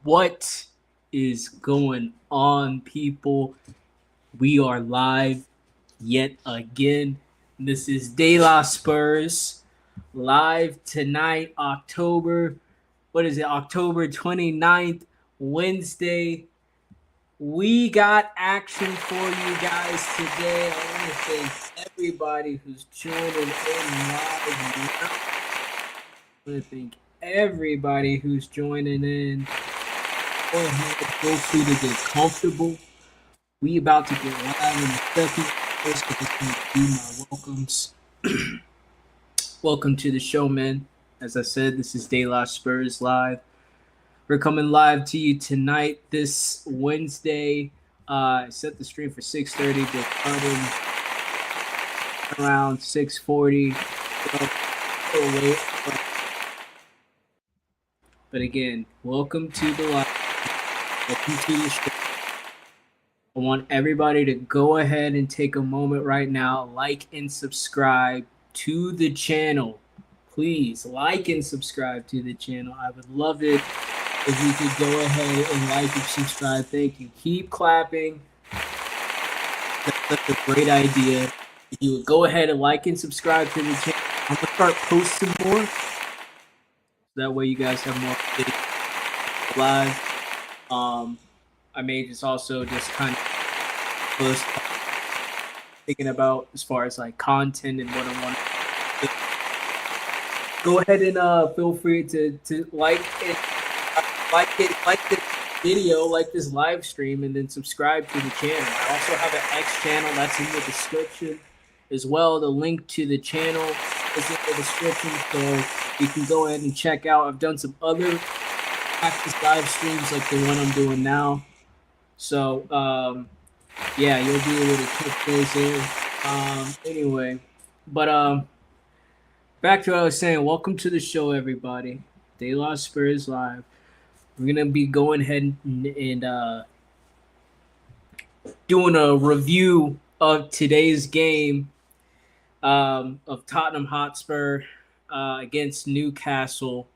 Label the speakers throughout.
Speaker 1: What is going on, people? We are live yet again. This is De La Spurs live tonight, October 29th, Wednesday. We got action for you guys today. I want to thank everybody who's joining in live now. I want to thank everybody who's joining in. Go ahead, feel free to get comfortable. We about to get live in a second. First, I just want to do my welcomes. Welcome to the show, man. As I said, this is De La Spurs Live. We're coming live to you tonight, this Wednesday. I set the stream for 6:30, but starting around 6:40. But again, welcome to the live. Welcome to the show. I want everybody to go ahead and take a moment right now, like and subscribe to the channel. Please like and subscribe to the channel. I would love it if you could go ahead and like and subscribe. Thank you. Keep clapping. That's such a great idea. If you would go ahead and like and subscribe to the channel, I'm going to start posting more. That way you guys have more updates live. I may just also just kind of post thinking about as far as like content and what I want to do. Go ahead and feel free to like this video, like this live stream, and then subscribe to the channel. I also have an X channel that's in the description as well. The link to the channel is in the description, so you can go ahead and check out. I've done some other practice live streams like the one I'm doing now. So, yeah, you'll be able to click those in. Anyway, but back to what I was saying. Welcome to the show, everybody. De La Spurs Live. We're gonna be going ahead and doing a review of today's game of Tottenham Hotspur against Newcastle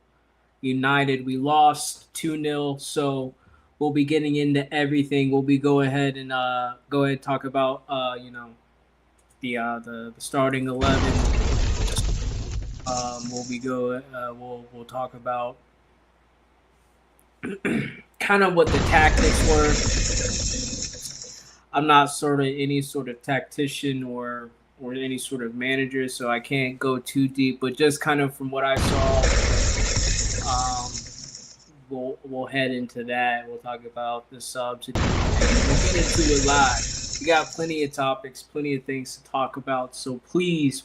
Speaker 1: United. We lost 2-0, so we'll be getting into everything. We'll be go ahead and talk about the starting 11. We'll talk about kind of what the tactics were. I'm not sort of any sort of tactician or any sort of manager, so I can't go too deep. But just kind of from what I saw, we'll head into that. We'll talk about the subs. We'll get into it live. We got plenty of topics, plenty of things to talk about. So please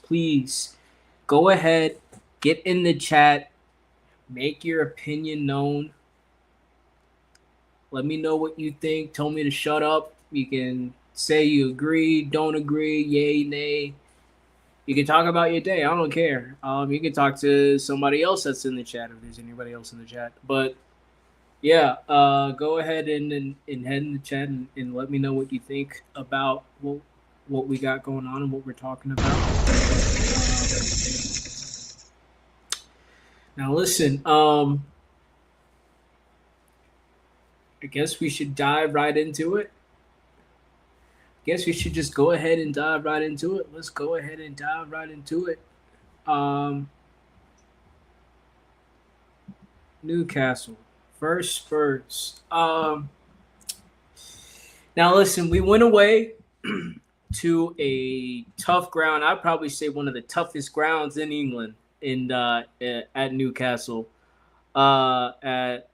Speaker 1: go ahead, get in the chat, make your opinion known. Let me know what you think. Tell me to shut up. You can say you agree, don't agree, yay, nay. You can talk about your day. I don't care. You can talk to somebody else that's in the chat if there's anybody else in the chat. But yeah, go ahead and head in the chat and let me know what you think about what we got going on and what we're talking about. Now listen, I guess we should dive right into it. I guess we should just go ahead and dive right into it. Let's go ahead and dive right into it. Newcastle versus Spurs. Now listen, we went away to a tough ground. I'd probably say one of the toughest grounds in England at Newcastle. At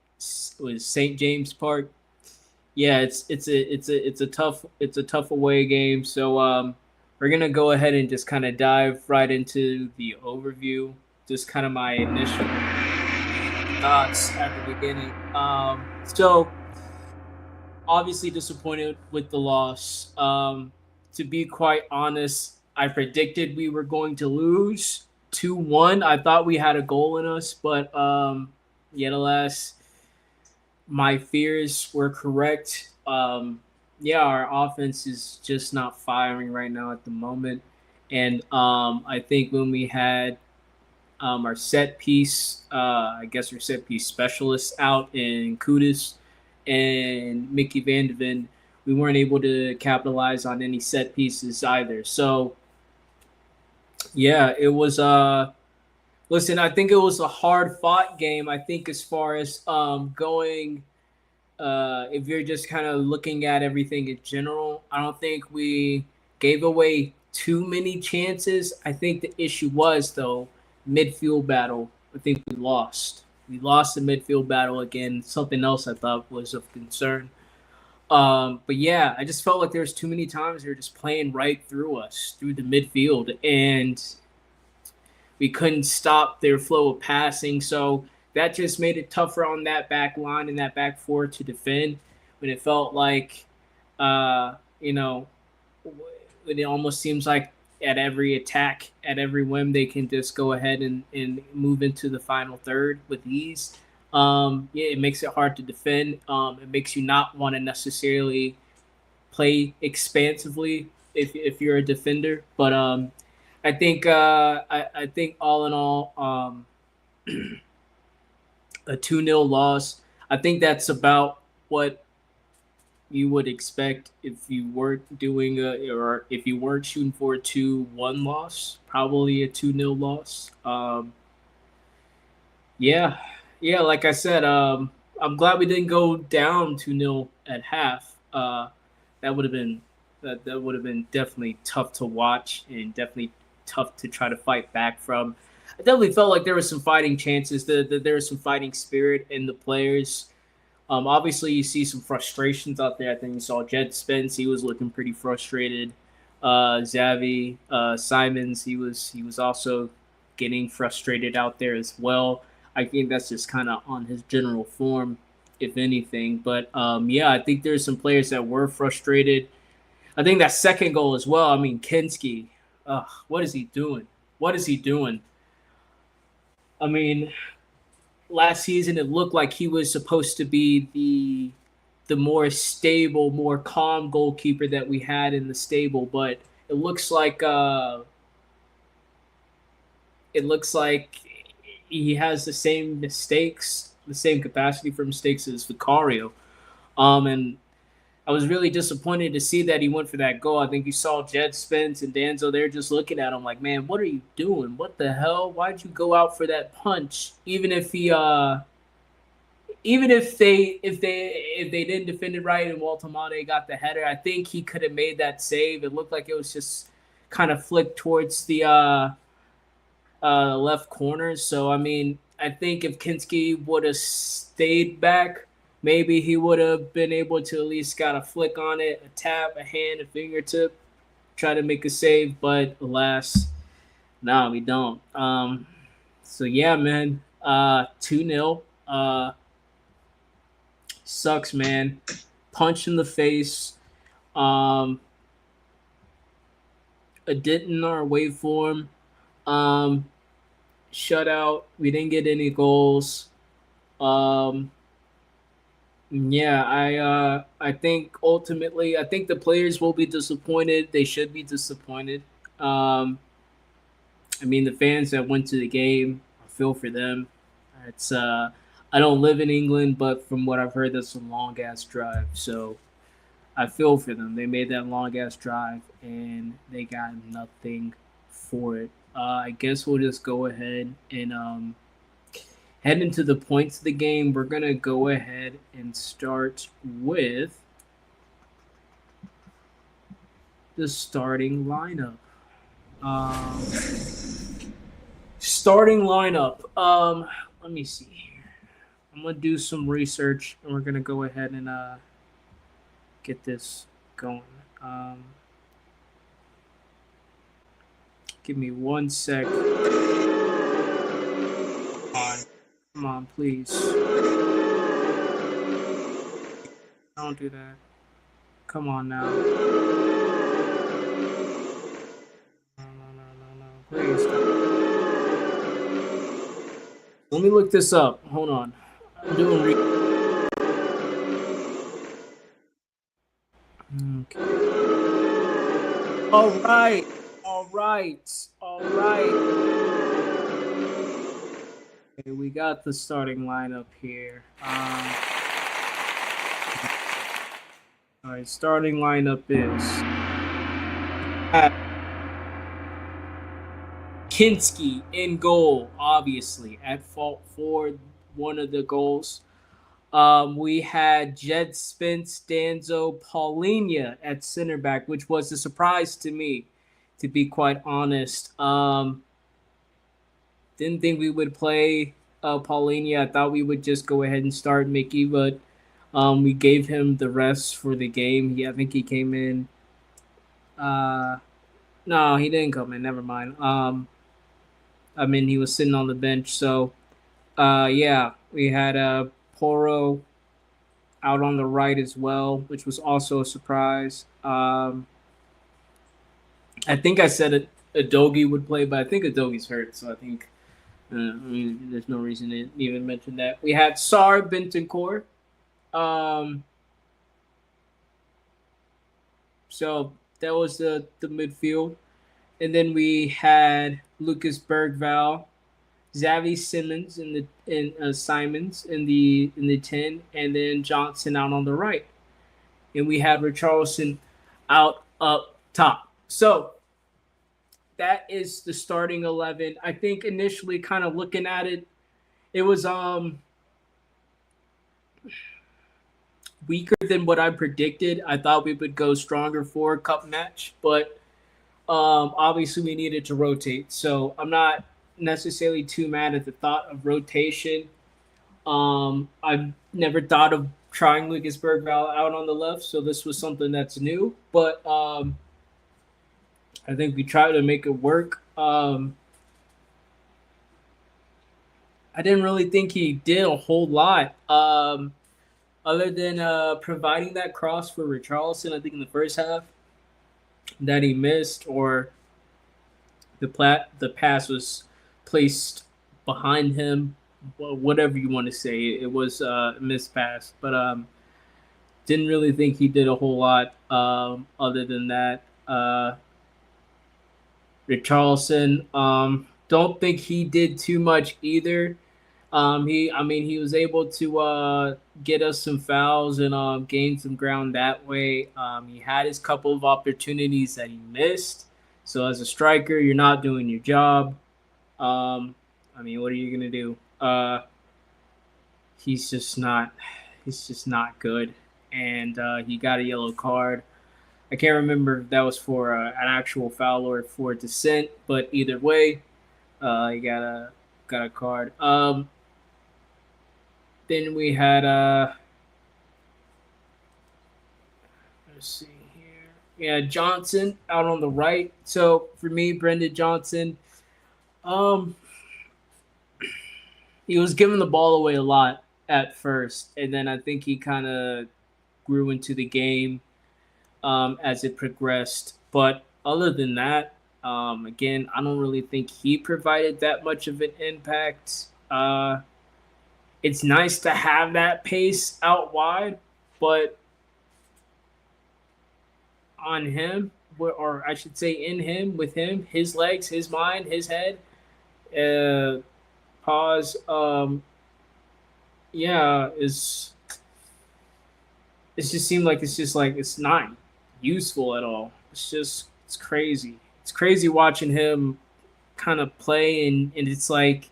Speaker 1: was St. James Park. Yeah, it's a tough away game. So we're gonna go ahead and just kind of dive right into the overview. Just kind of my initial thoughts at the beginning. So obviously disappointed with the loss. To be quite honest, I predicted we were going to lose 2-1. I thought we had a goal in us, but yet alas, my fears were correct. Our offense is just not firing right now at the moment. And I think when we had our set piece, our set piece specialist out in Kudus, and Mickey Van de Ven, we weren't able to capitalize on any set pieces either. So yeah, it was listen, I think it was a hard fought game. I think as far as going if you're just kind of looking at everything in general, I don't think we gave away too many chances. I think the issue was though midfield battle. I think we lost. We lost the midfield battle again. Something else I thought was of concern. But yeah, I just felt like there was too many times they were just playing right through us, through the midfield, and we couldn't stop their flow of passing. So that just made it tougher on that back line and that back four to defend when it felt like, you know, it almost seems like at every attack, at every whim, they can just go ahead and move into the final third with ease. Yeah, it makes it hard to defend. It makes you not want to necessarily play expansively if you're a defender. But I think all in all, a 2-0 loss. I think that's about what you would expect if you weren't doing or if you weren't shooting for a 2-1 loss. Probably a 2-0 loss. Yeah, yeah. Like I said, I'm glad we didn't go down 2-0 at half. That would have been that would have been definitely tough to watch and definitely tough to try to fight back from. I definitely felt like there was some fighting chances. There was some fighting spirit in the players. Obviously, you see some frustrations out there. I think you saw Jed Spence; he was looking pretty frustrated. Xavi Simons, he was also getting frustrated out there as well. I think that's just kind of on his general form, if anything. But yeah, I think there's some players that were frustrated. I think that second goal as well. I mean, Kinski, what is he doing? What is he doing? I mean, last season it looked like he was supposed to be the more stable, more calm goalkeeper that we had in the stable, but it looks like he has the same mistakes, the same capacity for mistakes as Vicario. And I was really disappointed to see that he went for that goal. I think you saw Jed Spence and Danzo. They're just looking at him like, man, what are you doing? What the hell? Why'd you go out for that punch? Even if they didn't defend it right and Waltamade got the header, I think he could have made that save. It looked like it was just kind of flicked towards the left corner. So I mean, I think if Kinski would have stayed back, maybe he would have been able to at least got a flick on it, a tap, a hand, a fingertip, try to make a save. But alas, no, we don't. So yeah, man, 2-0. Sucks, man. Punch in the face. A dent in our waveform. Shutout. We didn't get any goals. Yeah, I think ultimately, I think the players will be disappointed. They should be disappointed. I mean, the fans that went to the game, I feel for them. It's I don't live in England, but from what I've heard, that's a long ass drive. So I feel for them. They made that long ass drive and they got nothing for it. I guess we'll just go ahead and head into the points of the game. We're gonna go ahead and start with the starting lineup. Starting lineup. Let me see. I'm gonna do some research, and we're gonna go ahead and get this going. Give me 1 sec. Come on, please. Don't do that. Come on now. No. Please. Let me look this up. Hold on. I'm doing okay. All right. Okay, we got the starting lineup here. All right, starting lineup is Kinski in goal, obviously at fault for one of the goals. We had Jed Spence, Danzo, Paulinha at center back, which was a surprise to me, to be quite honest. Didn't think we would play Paulinha. I thought we would just go ahead and start Mickey, but we gave him the rest for the game. I think he came in. Uh, no, he didn't come in. Never mind. I mean, he was sitting on the bench. So, yeah, we had Poro out on the right as well, which was also a surprise. I think I said Adogi would play, but I think Adogi's hurt, so I think I mean there's no reason to even mention that. We had Sar Bentancur. Um, so that was the midfield, and then we had Lucas Bergval, Xavi Simmons in Simons in the 10, and then Johnson out on the right, and we had Richarlison out up top. So that is the starting 11. I think initially, kind of looking at it, it was weaker than what I predicted. I thought we would go stronger for a cup match, but obviously we needed to rotate. So I'm not necessarily too mad at the thought of rotation. I've never thought of trying Lucas Bergval out on the left, so this was something that's new. But I think we tried to make it work. I didn't really think he did a whole lot, other than providing that cross for Richarlison. I think in the first half that he missed, or the pass was placed behind him. Whatever you want to say, it was a missed pass. But didn't really think he did a whole lot. Other than that, Richarlison, don't think he did too much either. He was able to get us some fouls and gain some ground that way. He had his couple of opportunities that he missed. So as a striker, you're not doing your job. What are you gonna do? He's just not. He's just not good, and he got a yellow card. I can't remember if that was for an actual foul or for dissent, but either way, he got a card. Then we had let's see here. Yeah, Johnson out on the right. So for me, Brendan Johnson, um, he was giving the ball away a lot at first, and then I think he kind of grew into the game as it progressed. But other than that, again, I don't really think he provided that much of an impact. It's nice to have that pace out wide, but on him, or I should say in him, with him, his legs, his mind, his head, pause. Yeah, it just seemed like it's not useful at all. It's crazy. It's crazy watching him kind of play, and it's like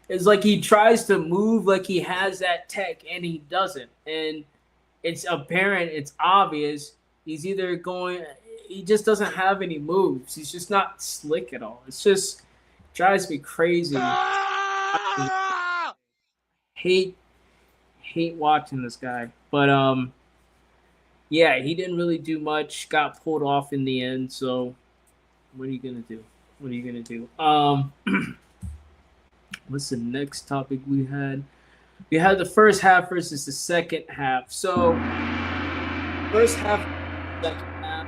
Speaker 1: he tries to move like he has that tech and he doesn't. And it's apparent, it's obvious. He's either going, he just doesn't have any moves. He's just not slick at all. It's just drives me crazy. Hate hate watching this guy. But yeah, he didn't really do much. Got pulled off in the end. So what are you gonna do? What are you gonna do? What's the next topic we had? We had the first half versus the second half. So first half, second half.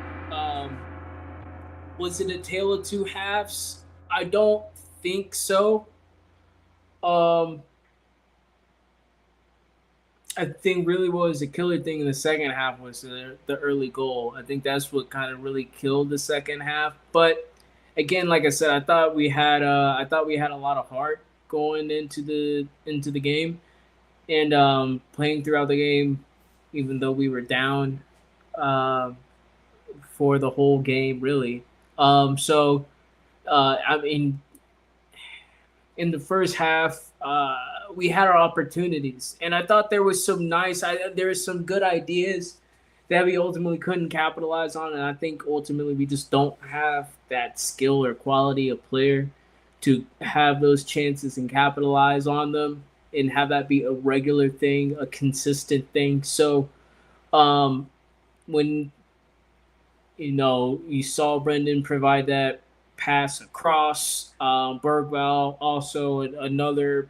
Speaker 1: Was it a tale of two halves? I don't think so. Um, I think really what was the killer thing in the second half was the early goal. I think that's what kind of really killed the second half. But again, like I said, I thought we had a lot of heart going into the game. and playing throughout the game, even though we were down uh, for the whole game, really. So I mean, in the first half, we had our opportunities, and I thought there was some there was some good ideas that we ultimately couldn't capitalize on, and I think ultimately we just don't have that skill or quality of player to have those chances and capitalize on them and have that be a regular thing, a consistent thing. So um, when you saw Brendan provide that pass across. Bergwell also another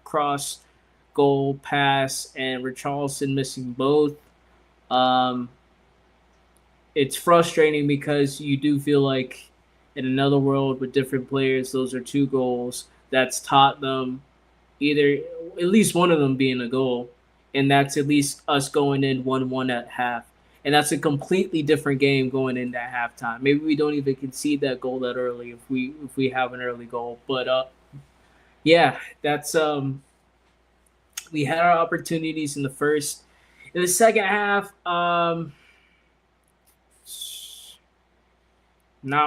Speaker 1: cross goal pass, and Richarlison missing both. Um, it's frustrating because you do feel like in another world with different players, those are two goals that's taught them either at least one of them being a goal, and that's at least us going in 1-1 at half. And that's a completely different game going into halftime. Maybe we don't even concede that goal that early if we have an early goal. But yeah, that's we had our opportunities in the first. In the second half, not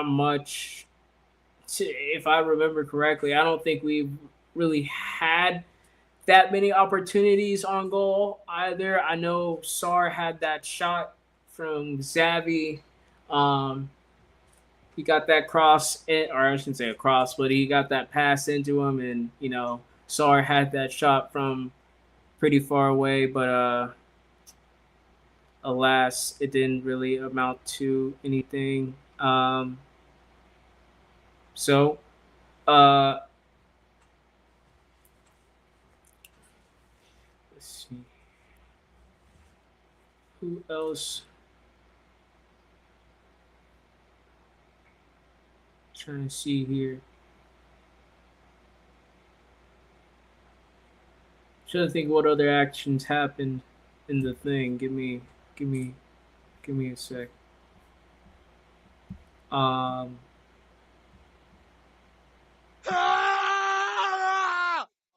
Speaker 1: much. If I remember correctly, I don't think we really had that many opportunities on goal either. I know Sar had that shot from Xavi. Um, he got that cross, or I shouldn't say a cross, but he got that pass into him, and Sar had that shot from pretty far away, but alas, it didn't really amount to anything. So, uh, let's see who else. Trying to see here. Trying to think what other actions happened in the thing. Give me, give me a sec. Um.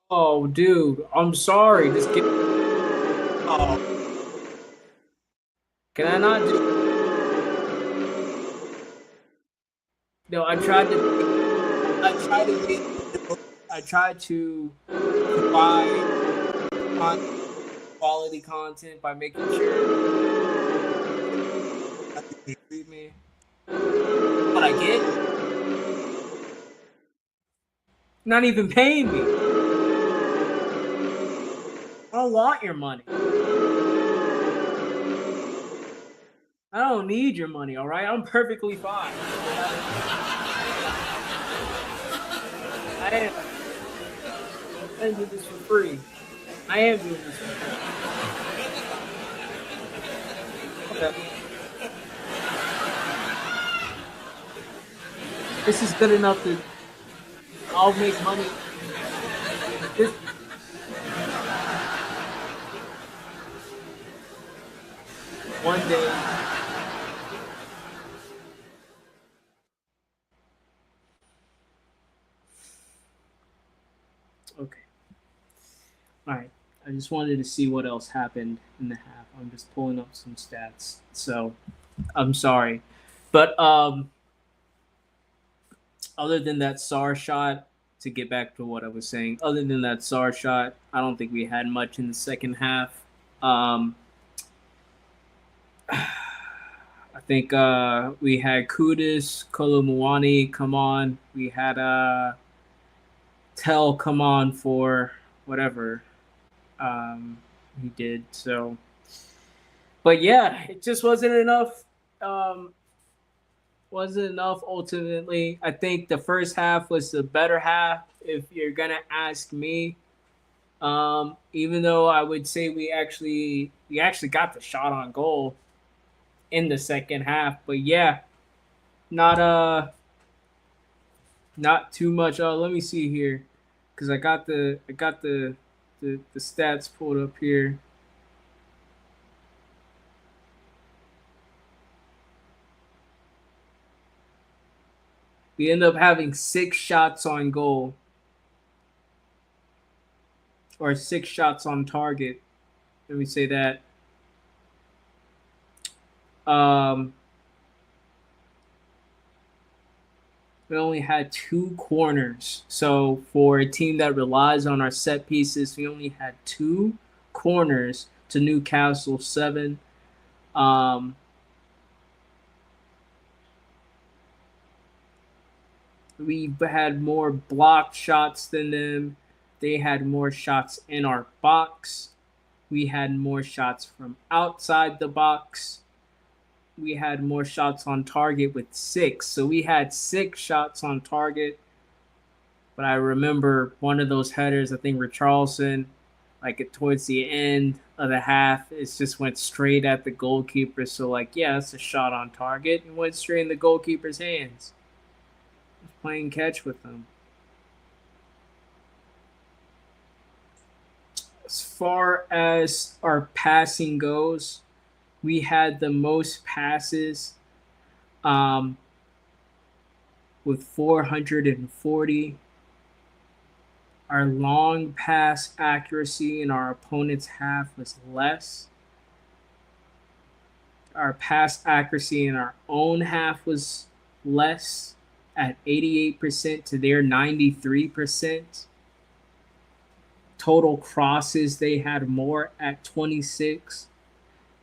Speaker 1: Oh, dude, I'm sorry. Just get. Oh, can I not just? No, I tried to. I tried to get. I tried to provide quality content by making sure you treat me. What I get? Not even paying me. I don't want your money. I don't need your money. All right, I'm perfectly fine. I am. I am doing this for free. I am doing this for free. Okay. This is good enough to. I'll make money. This. One day. Okay. All right. I just wanted to see what else happened in the half. I'm just pulling up some stats. So I'm sorry. But other than that SAR shot, to get back to what I was saying, other than that SAR shot, I don't think we had much in the second half. I think we had Kudus, Kolumuani come on. We had Tell come on for whatever he did. So, but yeah, it just wasn't enough. Wasn't enough ultimately. I think the first half was the better half, if you're gonna ask me. Even though I would say we actually got the shot on goal in the second half, but yeah, not not too much. Let me see here, because I got the stats pulled up here. We end up having 6 shots on goal. or 6 shots on target. Let me say that. Um, we only had 2 corners. So for a team that relies on our set pieces, we only had 2 corners to Newcastle 7. Um, we had more blocked shots than them. They had more shots in our box. We had more shots from outside the box. We had more shots on target with 6. So we had 6 shots on target. But I remember one of those headers, I think Richarlison, like towards the end of the half, it just went straight at the goalkeeper. So, like, yeah, it's a shot on target. It went straight in the goalkeeper's hands. Playing catch with them. As far as our passing goes, we had the most passes with 440. Our long pass accuracy in our opponent's half was less. Our pass accuracy in our own half was less at 88% to their 93%. Total crosses, they had more at 26,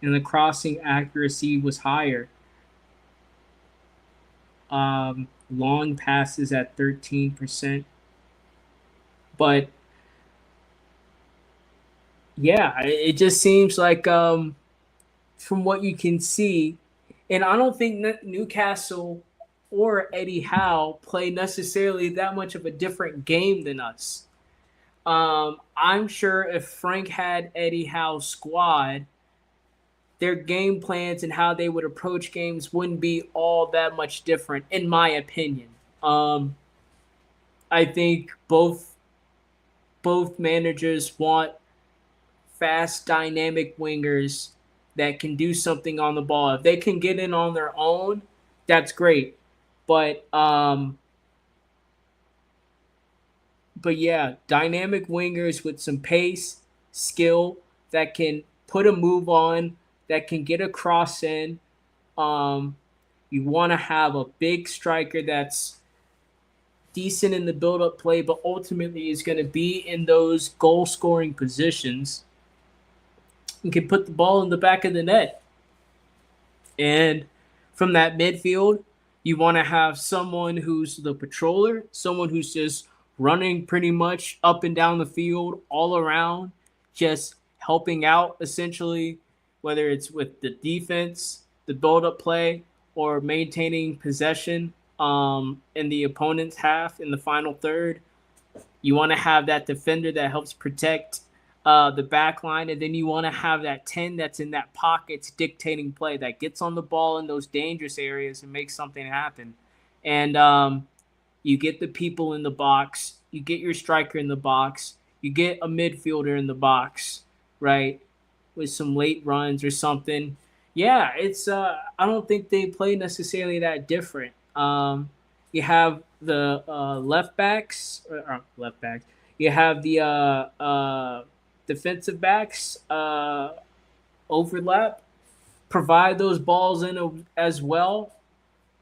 Speaker 1: and the crossing accuracy was higher. Long passes at 13%. But yeah, it just seems like from what you can see, and I don't think Newcastle or Eddie Howe play necessarily that much of a different game than us. I'm sure if Frank had Eddie Howe's squad, their game plans and how they would approach games wouldn't be all that much different, in my opinion. I think both managers want fast, dynamic wingers that can do something on the ball. If they can get in on their own, that's great. But yeah, dynamic wingers with some pace, skill that can put a move on, that can get a cross in. Um, you want to have a big striker that's decent in the build-up play, but ultimately is going to be in those goal-scoring positions and can put the ball in the back of the net. And from that midfield, you want to have someone who's the patroller, someone who's just running pretty much up and down the field, all around, just helping out essentially, whether it's with the defense, the build-up play, or maintaining possession in the opponent's half in the final third. You want to have that defender that helps protect the back line, and then you want to have that 10 that's in that pocket dictating play, that gets on the ball in those dangerous areas and makes something happen. And you get the people in the box, you get your striker in the box, you get a midfielder in the box, right, with some late runs or something. Yeah, it's I don't think they play necessarily that different. You have the left backs, or left backs. You have the defensive backs overlap, provide those balls in as well.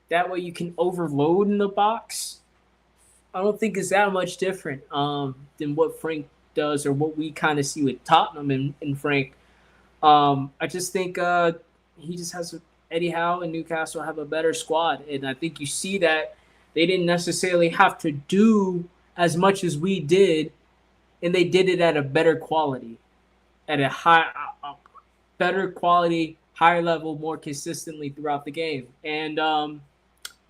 Speaker 1: That way you can overload in the box. I don't think it's that much different than what Frank does or what we kind of see with Tottenham and Frank. I just think he just has Eddie Howe and Newcastle have a better squad, and I think you see that they didn't necessarily have to do as much as we did, and they did it at a better quality, at a better quality, higher level, more consistently throughout the game. And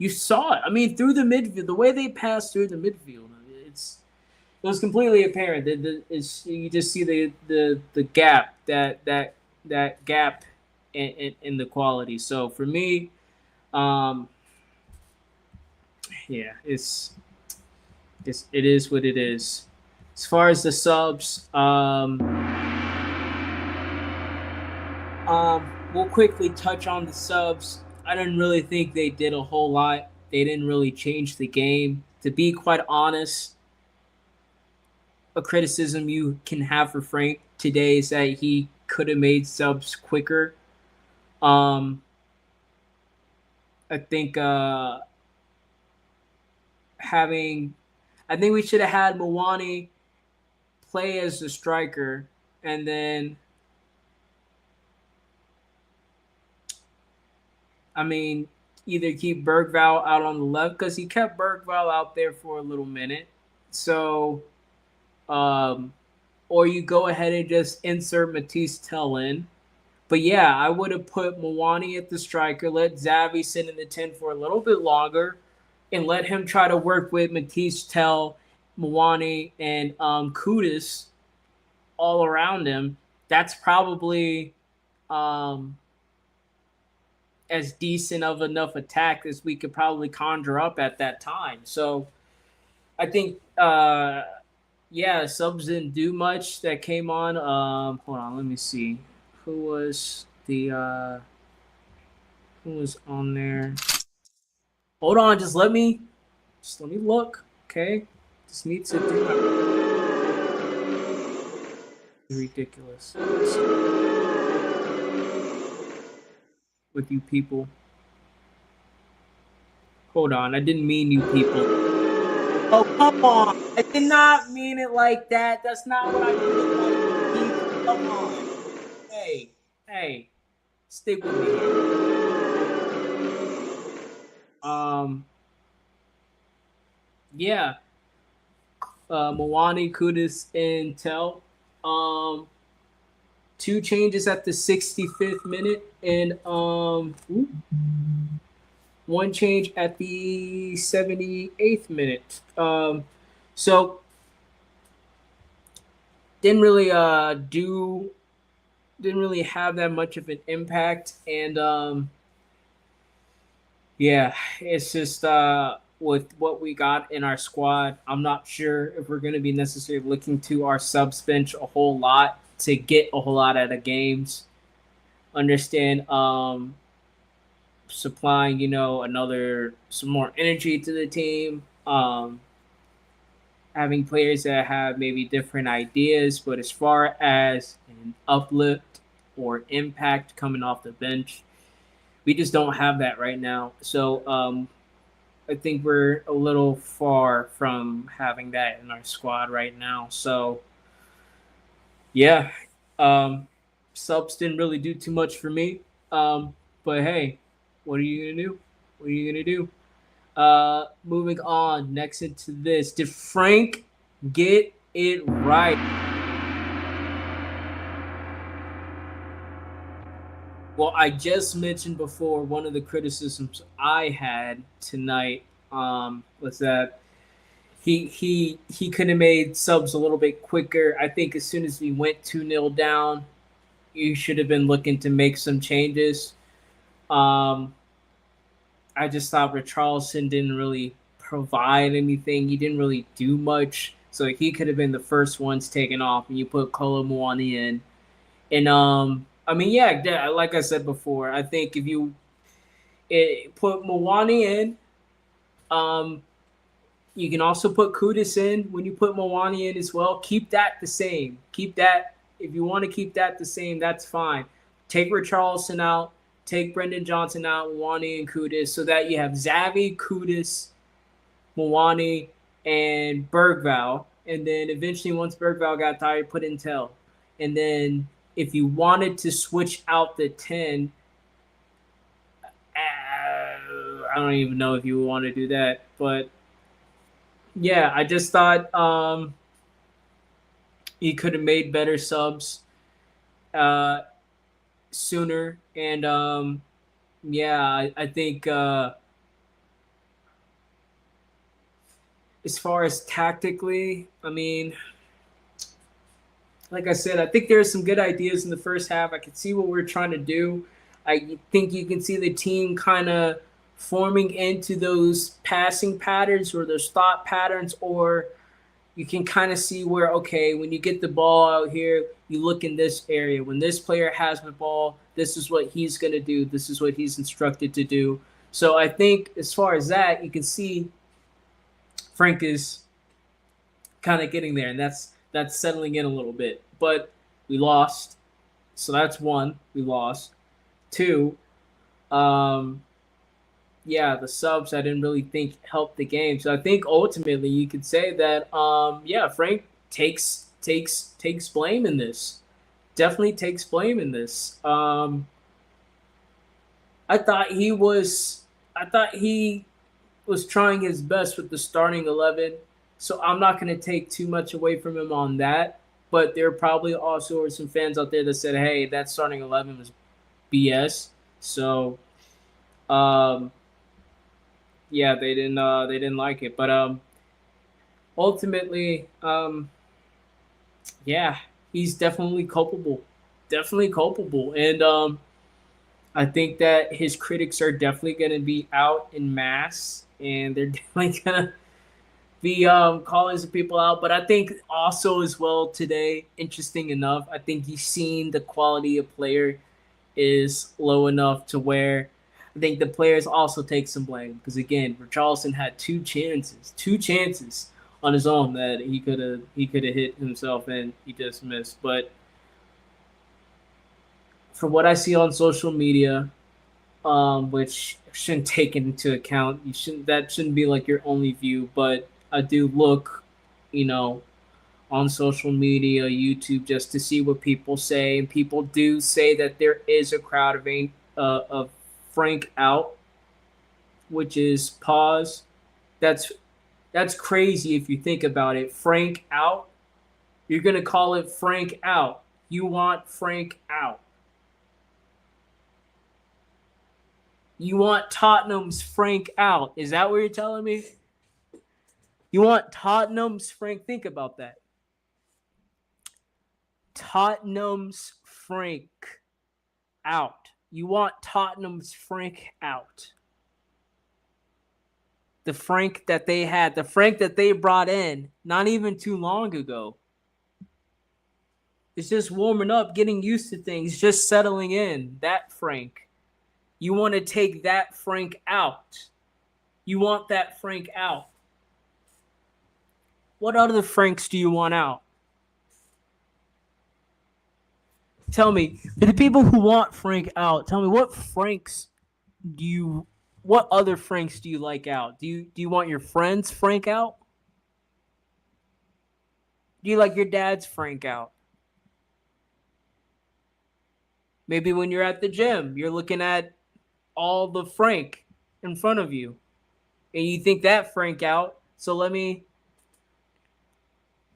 Speaker 1: you saw it. I mean, through the midfield, the way they passed through the midfield, it was completely apparent that you just see the gap that gap in the quality. So for me, yeah, it is what it is. As far as the subs, we'll quickly touch on the subs. I didn't really think they did a whole lot. They didn't really change the game. To be quite honest, a criticism you can have for Frank today is that he could have made subs quicker. Um, I think having, I think we should have had Mwani play as the striker, and then, I mean, either keep Bergval out on the left because he kept Bergval out there for a little minute. So, um, or you go ahead and just insert Matisse Tell in. But yeah, I would have put Mwani at the striker, let Xavi sit in the 10 for a little bit longer, and let him try to work with Matisse Tell, Mwani, and Kudus all around him. That's probably as decent of enough attack as we could probably conjure up at that time. So I think, yeah, subs didn't do much that came on. Hold on, let me see. Who was on there? Hold on, just let me look. Okay, just need to do ridiculous with you people. Hold on, I didn't mean you people. Oh, come on. I did not mean it like that. That's not what I mean. Come on. Hey, stick with me here. Yeah. Mwani, Kudus, and Tell. 2 changes at the 65th minute, and 1 change at the 78th minute. So didn't really have that much of an impact, and yeah, it's just with what we got in our squad, I'm not sure if we're going to be necessarily looking to our subs bench a whole lot to get a whole lot out of games. Understand supplying, some more energy to the team. Having players that have maybe different ideas, but as far as an uplift or impact coming off the bench, we just don't have that right now. So I think we're a little far from having that in our squad right now. So yeah, subs didn't really do too much for me. But hey, what are you gonna do? What are you gonna do? Moving on next into this. Did Frank get it right? Well, I just mentioned before one of the criticisms I had tonight was that he could have made subs a little bit quicker. I think as soon as we went 2-0 down, you should have been looking to make some changes. I just thought Richarlison didn't really provide anything. He didn't really do much. So he could have been the first ones taken off, and you put Kolo Muani in. And I mean, yeah, like I said before, I think if you put Mwani in, you can also put Kudus in when you put Mwani in as well. Keep that the same. Keep that. If you want to keep that the same, that's fine. Take Richarlison out. Take Brendan Johnson out, Mwani and Kudus, so that you have Xavi, Kudus, Mwani, and Bergval. And then eventually, once Bergval got tired, put in Tell. And then if you wanted to switch out the 10, I don't even know if you would want to do that. But yeah, I just thought he could have made better subs sooner. And yeah, I think as far as tactically, I mean, like I said, I think there are some good ideas in the first half. I can see what we're trying to do. I think you can see the team kind of forming into those passing patterns or those thought patterns, or you can kind of see where, okay, when you get the ball out here, you look in this area. When this player has the ball, this is what he's going to do. This is what he's instructed to do. So I think as far as that, you can see Frank is kind of getting there, and that's settling in a little bit. But we lost, so that's one. We lost. Two, um, yeah, the subs I didn't really think helped the game. So I think ultimately you could say that yeah, Frank takes blame in this. Definitely takes blame in this. I thought he was I thought he was trying his best with the starting 11. So I'm not going to take too much away from him on that. But there probably also are some fans out there that said, "Hey, that starting 11 was BS." So um, yeah, they didn't like it. But ultimately, yeah, he's definitely culpable, and I think that his critics are definitely going to be out in mass, and they're definitely going to be calling some people out. But I think also as well today, interesting enough, I think he's seen the quality of player is low enough to where I think the players also take some blame because again, Richarlison had two chances on his own that he could have hit himself and he just missed. But from what I see on social media, which shouldn't take into account, that shouldn't be like your only view, but I do look, you know, on social media, YouTube, just to see what people say, and people do say that there is a crowd of Frank out, which is pause. That's that's crazy if you think about it. Frank out. You're gonna call it Frank out. You want Frank out. You want Tottenham's Frank out. Is that what you're telling me? You want Tottenham's Frank? Think about that. Tottenham's Frank out. You want Tottenham's Frank out. The Frank that they had, the Frank that they brought in not even too long ago. It's just warming up, getting used to things, just settling in. That Frank. You want to take that Frank out. You want that Frank out. What other Franks do you want out? Tell me, the people who want Frank out, tell me what other Franks do you like out? Do you want your friends Frank out? Do you like your dad's Frank out? Maybe when you're at the gym, you're looking at all the Frank in front of you, and you think that Frank out. So let me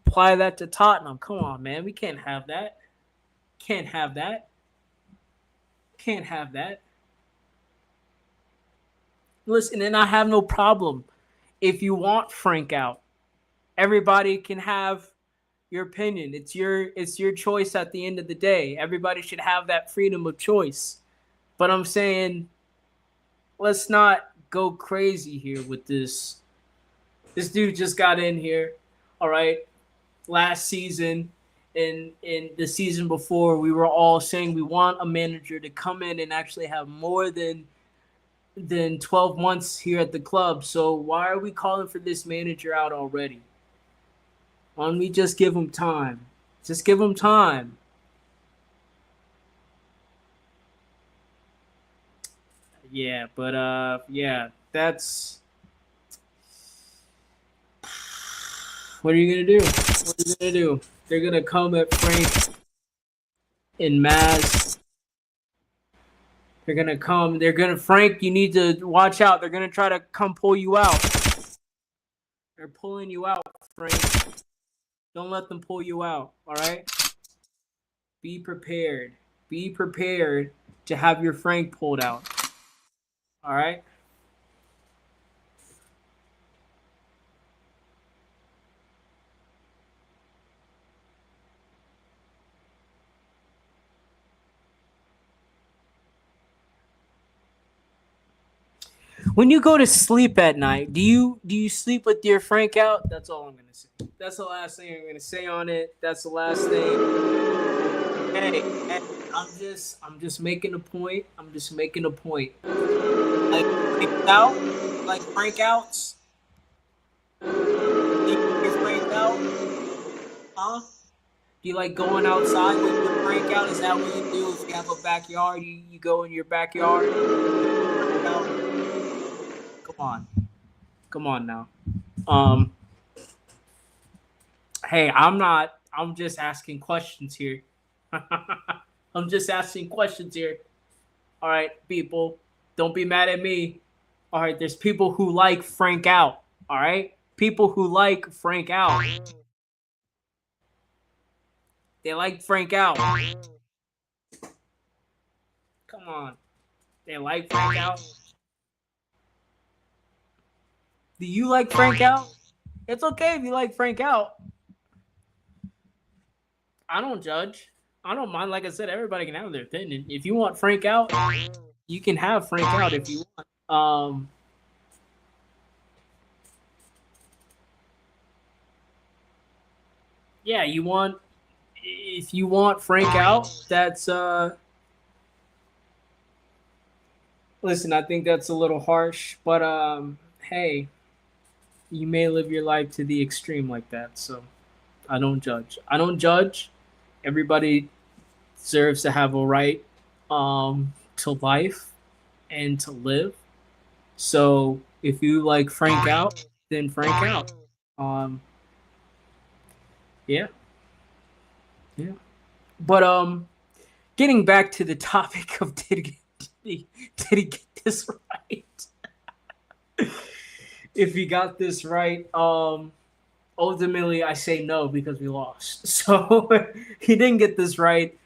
Speaker 1: apply that to Tottenham. Come on, man, we can't have that. Can't have that. Can't have that. Listen, and I have no problem if you want Frank out. Everybody can have your opinion. It's your choice at the end of the day. Everybody should have that freedom of choice. But I'm saying let's not go crazy here with this. This dude just got in here, all right? Last season and in the season before, we were all saying we want a manager to come in and actually have more than 12 months here at the club. So why are we calling for this manager out already? Why don't we just give him time? Just give him time. Yeah, but yeah, that's what are you gonna do? What are you gonna do? They're gonna come at Frank in mass. They're gonna come. They're gonna Frank. You need to watch out. They're gonna try to come pull you out. They're pulling you out, Frank. Don't let them pull you out. All right. Be prepared. Be prepared to have your Frank pulled out. All right. When you go to sleep at night, do you sleep with your Frank out? That's all I'm gonna say. That's the last thing I'm gonna say on it. That's the last thing. Hey, I'm just making a point. I'm just making a point. Like Frank out, like Frank outs. Frank out. Huh? Do you like going outside with the break out? Is that what you do? If you have a backyard, you go in your backyard and break out? Come on. Come on now. Um, hey, I'm just asking questions here. I'm just asking questions here. All right, people, don't be mad at me. All right, there's people who like Frank out. All right, people who like Frank out. They like Frank out. Come on, they like Frank out. Do you like Frank out? It's okay if you like Frank out. I don't judge. I don't mind. Like I said, everybody can have their opinion. If you want Frank out, you can have Frank out if you want. Yeah, you want if you want Frank out, that's listen, I think that's a little harsh, but hey, you may live your life to the extreme like that, so I don't judge. I don't judge. Everybody deserves to have a right to life and to live. So if you like Frank out, then Frank out. Um yeah, yeah. But getting back to the topic of did he get this right? If he got this right, ultimately I say no because we lost. So he didn't get this right.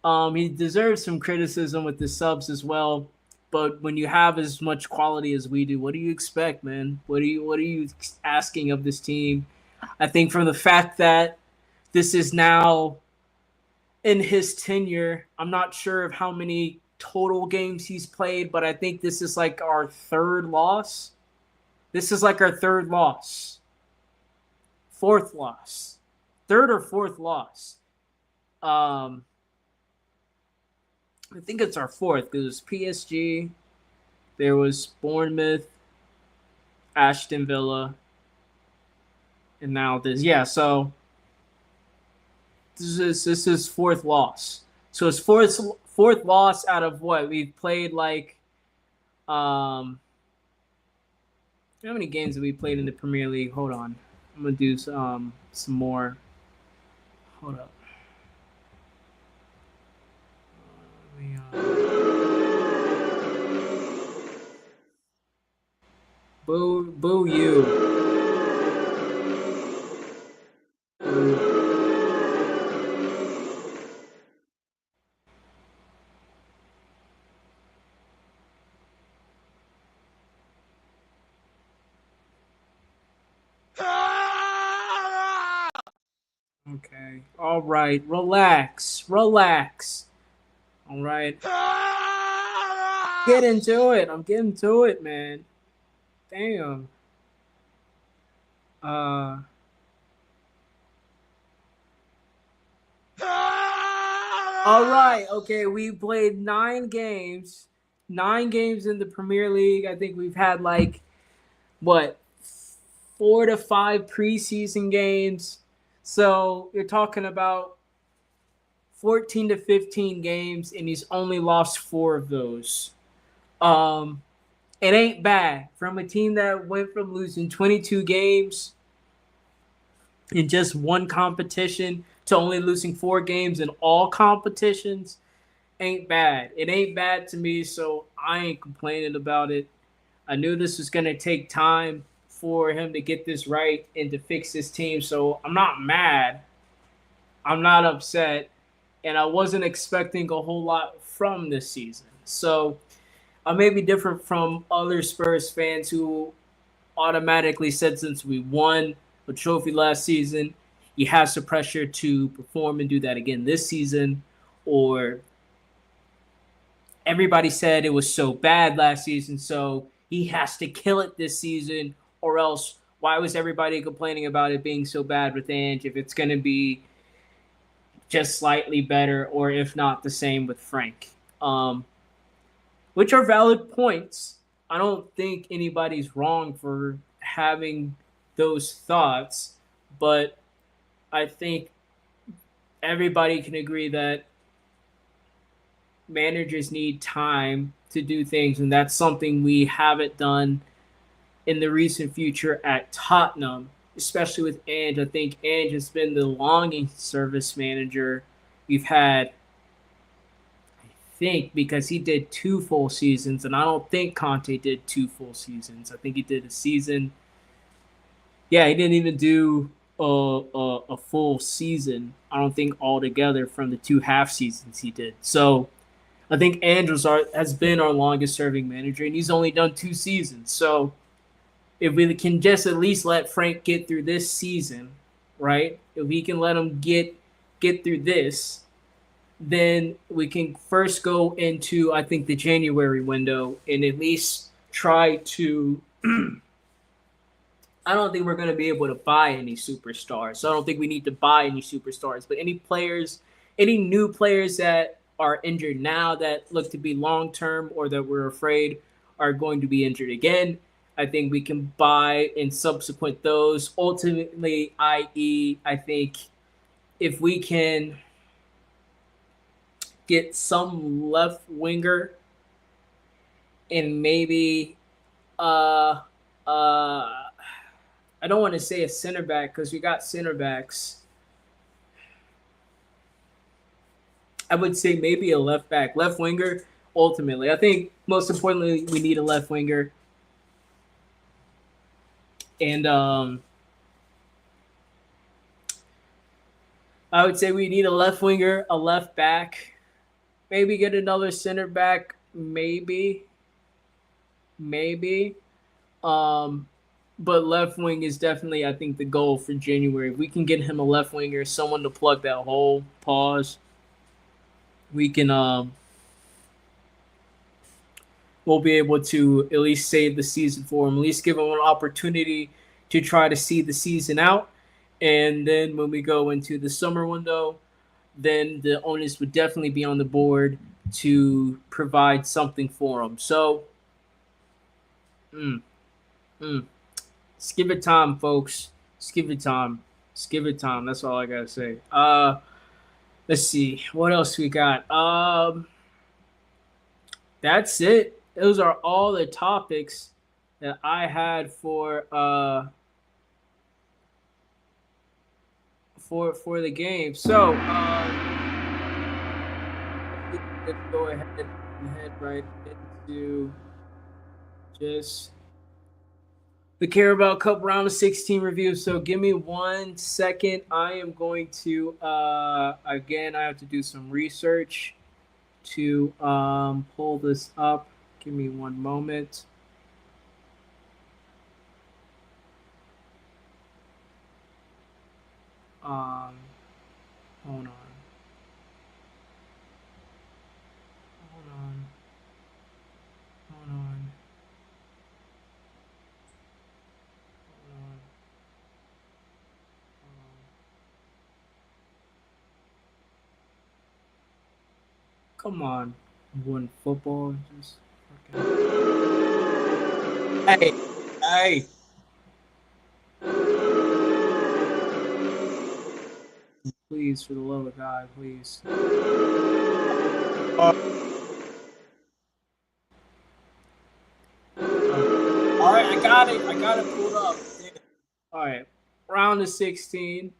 Speaker 1: He deserves some criticism with the subs as well. But when you have as much quality as we do, what do you expect, man? What are you asking of this team? I think from the fact that this is now in his tenure, I'm not sure of how many total games he's played, but I think this is like our third loss. This is like our third loss. Fourth loss. Third or fourth loss. I think it's our fourth because it was PSG, there was Bournemouth, Aston Villa, and now this. Yeah, so this is fourth loss. So it's fourth loss out of what we've played. Like, how many games have we played in the Premier League? Hold on, I'm gonna do some more. Hold up. Boo you. Okay. All right. Relax. Relax. All right. Get into it. I'm getting to it, man. Damn. Uh. All right. Okay. We played 9 games. 9 games in the Premier League. I think we've had like what 4 to 5 preseason games. So you're talking about 14 to 15 games, and he's only lost 4 of those. It ain't bad from a team that went from losing 22 games in just one competition to only losing 4 games in all competitions. Ain't bad. It ain't bad to me, so I ain't complaining about it. I knew this was going to take time for him to get this right and to fix his team, so I'm not mad. I'm not upset, and I wasn't expecting a whole lot from this season. So I may be different from other Spurs fans who automatically said since we won a trophy last season, he has the pressure to perform and do that again this season, or everybody said it was so bad last season, so he has to kill it this season, or else why was everybody complaining about it being so bad with Ange if it's going to be just slightly better, or if not the same with Frank? Which are valid points. I don't think anybody's wrong for having those thoughts, but I think everybody can agree that managers need time to do things, and that's something we haven't done in the recent future at Tottenham, especially with Ange. I think Ange has been the longest service manager we've had. I think because he did 2 full seasons, and I don't think Conte did 2 full seasons. I think he did a season. Yeah, he didn't even do a full season. I don't think altogether from the 2 half seasons he did. So I think Andrews has been our longest serving manager, and he's only done 2 seasons. So if we can just at least let Frank get through this season, right? If we can let him get through this, then we can first go into, I think, the January window and at least try to. I don't think we're going to be able to buy any superstars. So I don't think we need to buy any superstars. But any players, any new players that are injured now that look to be long term or that we're afraid are going to be injured again, I think we can buy in subsequent those. Ultimately, i.e., I think if we can get some left winger and maybe uh I don't want to say a center back because we got center backs. I would say maybe a left back, left winger. Ultimately, I think most importantly we need a left winger, and I would say we need a left winger, a left back, maybe get another center back, maybe. Um, but left wing is definitely, I think, the goal for January. If we can get him a left winger, someone to plug that hole. Pause. We can we'll be able to at least save the season for him. At least give him an opportunity to try to see the season out. And then when we go into the summer window, then the owners would definitely be on the board to provide something for him. So, mm, mm. Just give it time, folks. Just give it time. Just give it time. That's all I gotta say. Let's see what else we got. That's it. Those are all the topics that I had for the game. So let's go ahead and head right into just the Carabao Cup round of 16 review. So give me 1 second. I am going to again I have to do some research to pull this up. Give me one moment. Hold on. Hold on. Hold on. Come on, one football. Just hey, hey. Please, for the love of God, please. All right, I got it. I got it pulled up. All right, round of 16.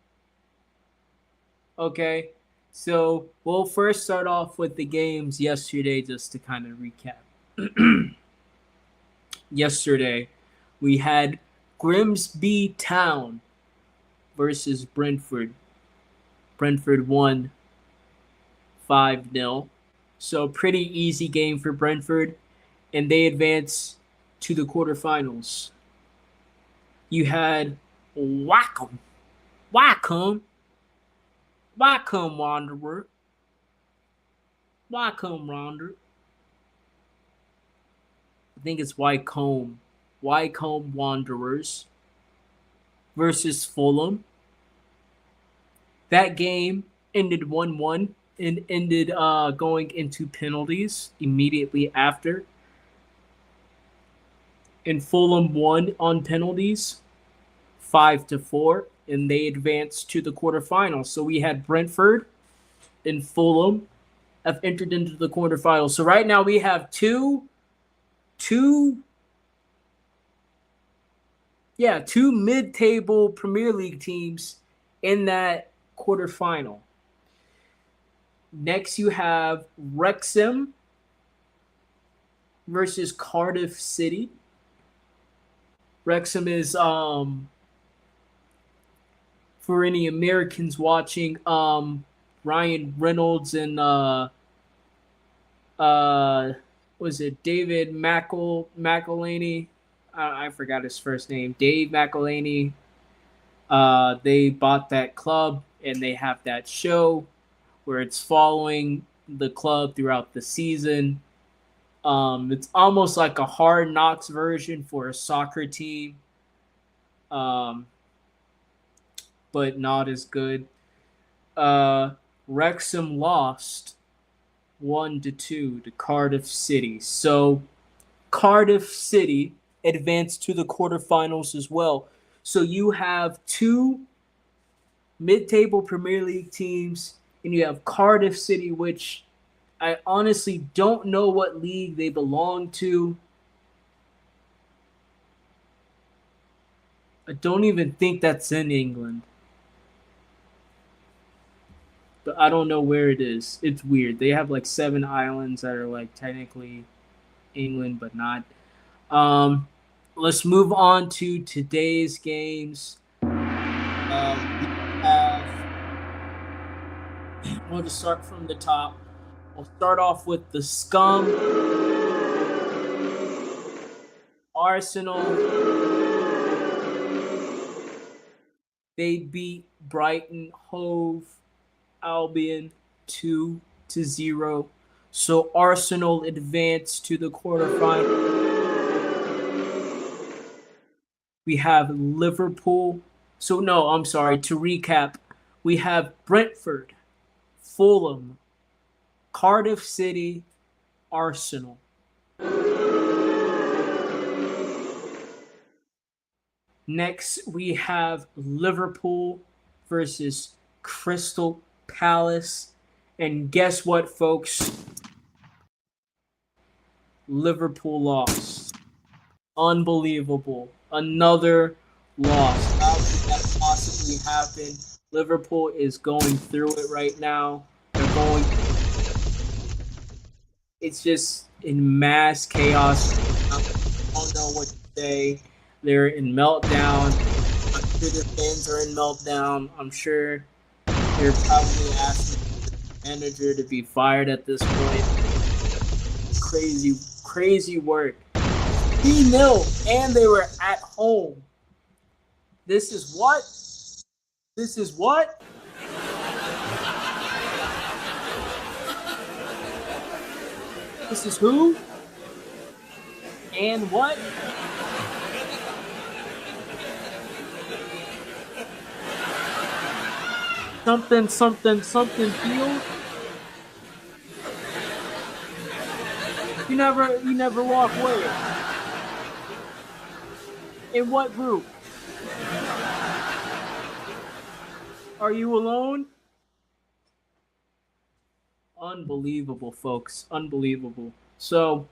Speaker 1: Okay, so we'll first start off with the games yesterday, just to kind of recap. Yesterday, we had Grimsby Town versus Brentford. Brentford won 5-0. So pretty easy game for Brentford, and they advance to the quarterfinals. You had Wycombe Wanderer. Wycombe Wanderer. I think it's Wycombe. Wycombe Wanderers versus Fulham. That game ended 1-1 and ended going into penalties immediately after. And Fulham won on penalties 5-4. and they advanced to the quarterfinals. So we had Brentford and Fulham have entered into the quarterfinals. So right now we have two mid-table Premier League teams in that quarterfinal. Next, you have Wrexham versus Cardiff City. Wrexham is for any Americans watching, Ryan Reynolds and was it David McElhaney? I forgot his first name. Dave McElhaney. They bought that club and they have that show where it's following the club throughout the season. It's almost like a Hard Knocks version for a soccer team, but not as good. Wrexham lost 1-2 to Cardiff City. So Cardiff City advanced to the quarterfinals as well. So you have two mid-table Premier League teams, and you have Cardiff City, which I honestly don't know what league they belong to. I don't even think that's in England. But I don't know where it is. It's weird. They have like 7 islands that are like technically England, but not. Let's move on to today's games. We'll just start from the top. We'll start off with the scum. Arsenal. They beat Brighton Hove Albion 2-0. So Arsenal advanced to the quarterfinals. We have Liverpool. To recap, we have Brentford, Fulham, Cardiff City, Arsenal. Next, we have Liverpool versus Crystal Palace. And guess what, folks? Liverpool lost. Unbelievable. Another loss. How could that possibly happen? Liverpool is going through it right now. It's just in mass chaos. I don't know what to say. They're in meltdown. I'm sure their fans are in meltdown. I'm sure they're probably asking the manager to be fired at this point. Crazy work. 3-0, and they were at home. This is what? This is who? And what? Something field. You never walk away. In what group? Are you alone? Unbelievable, folks. Unbelievable. So,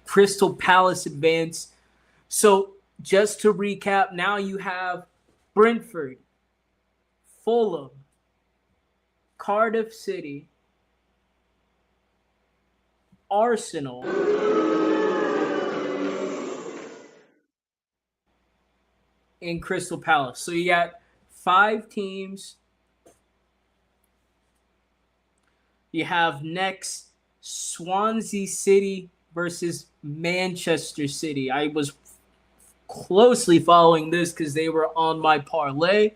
Speaker 1: Crystal Palace advanced. So, just to recap, now you have Brentford, Fulham, Cardiff City, Arsenal, and Crystal Palace. So you got 5 teams. You have next Swansea City versus Manchester City. I was closely following this because they were on my parlay.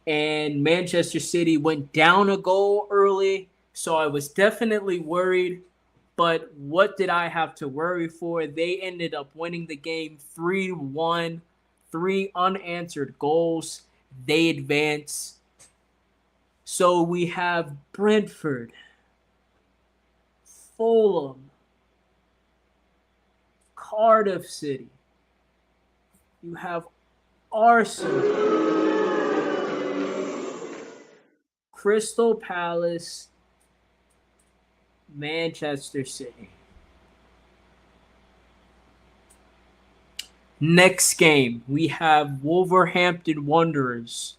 Speaker 1: And Manchester City went down a goal early. So I was definitely worried. But what did I have to worry for? They ended up winning the game 3-1. 3 unanswered goals. They advance. So we have Brentford, Fulham, Cardiff City. You have Arsenal, Crystal Palace, Manchester City. Next game, we have Wolverhampton Wanderers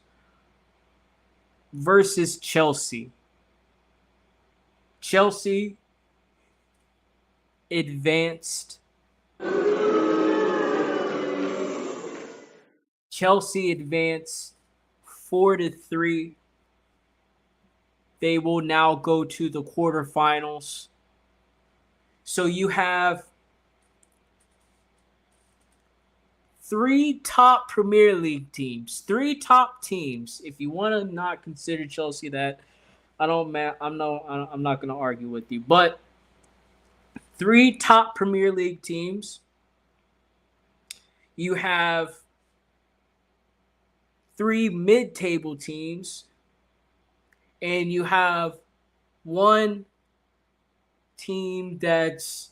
Speaker 1: versus Chelsea. Chelsea advanced. Chelsea advanced 4-3. They will now go to the quarterfinals. So you have 3 top Premier League teams, 3 top teams. If you want to not consider Chelsea that, I'm not going to argue with you. But 3 top Premier League teams. You have 3 mid-table teams. And you have 1 team that's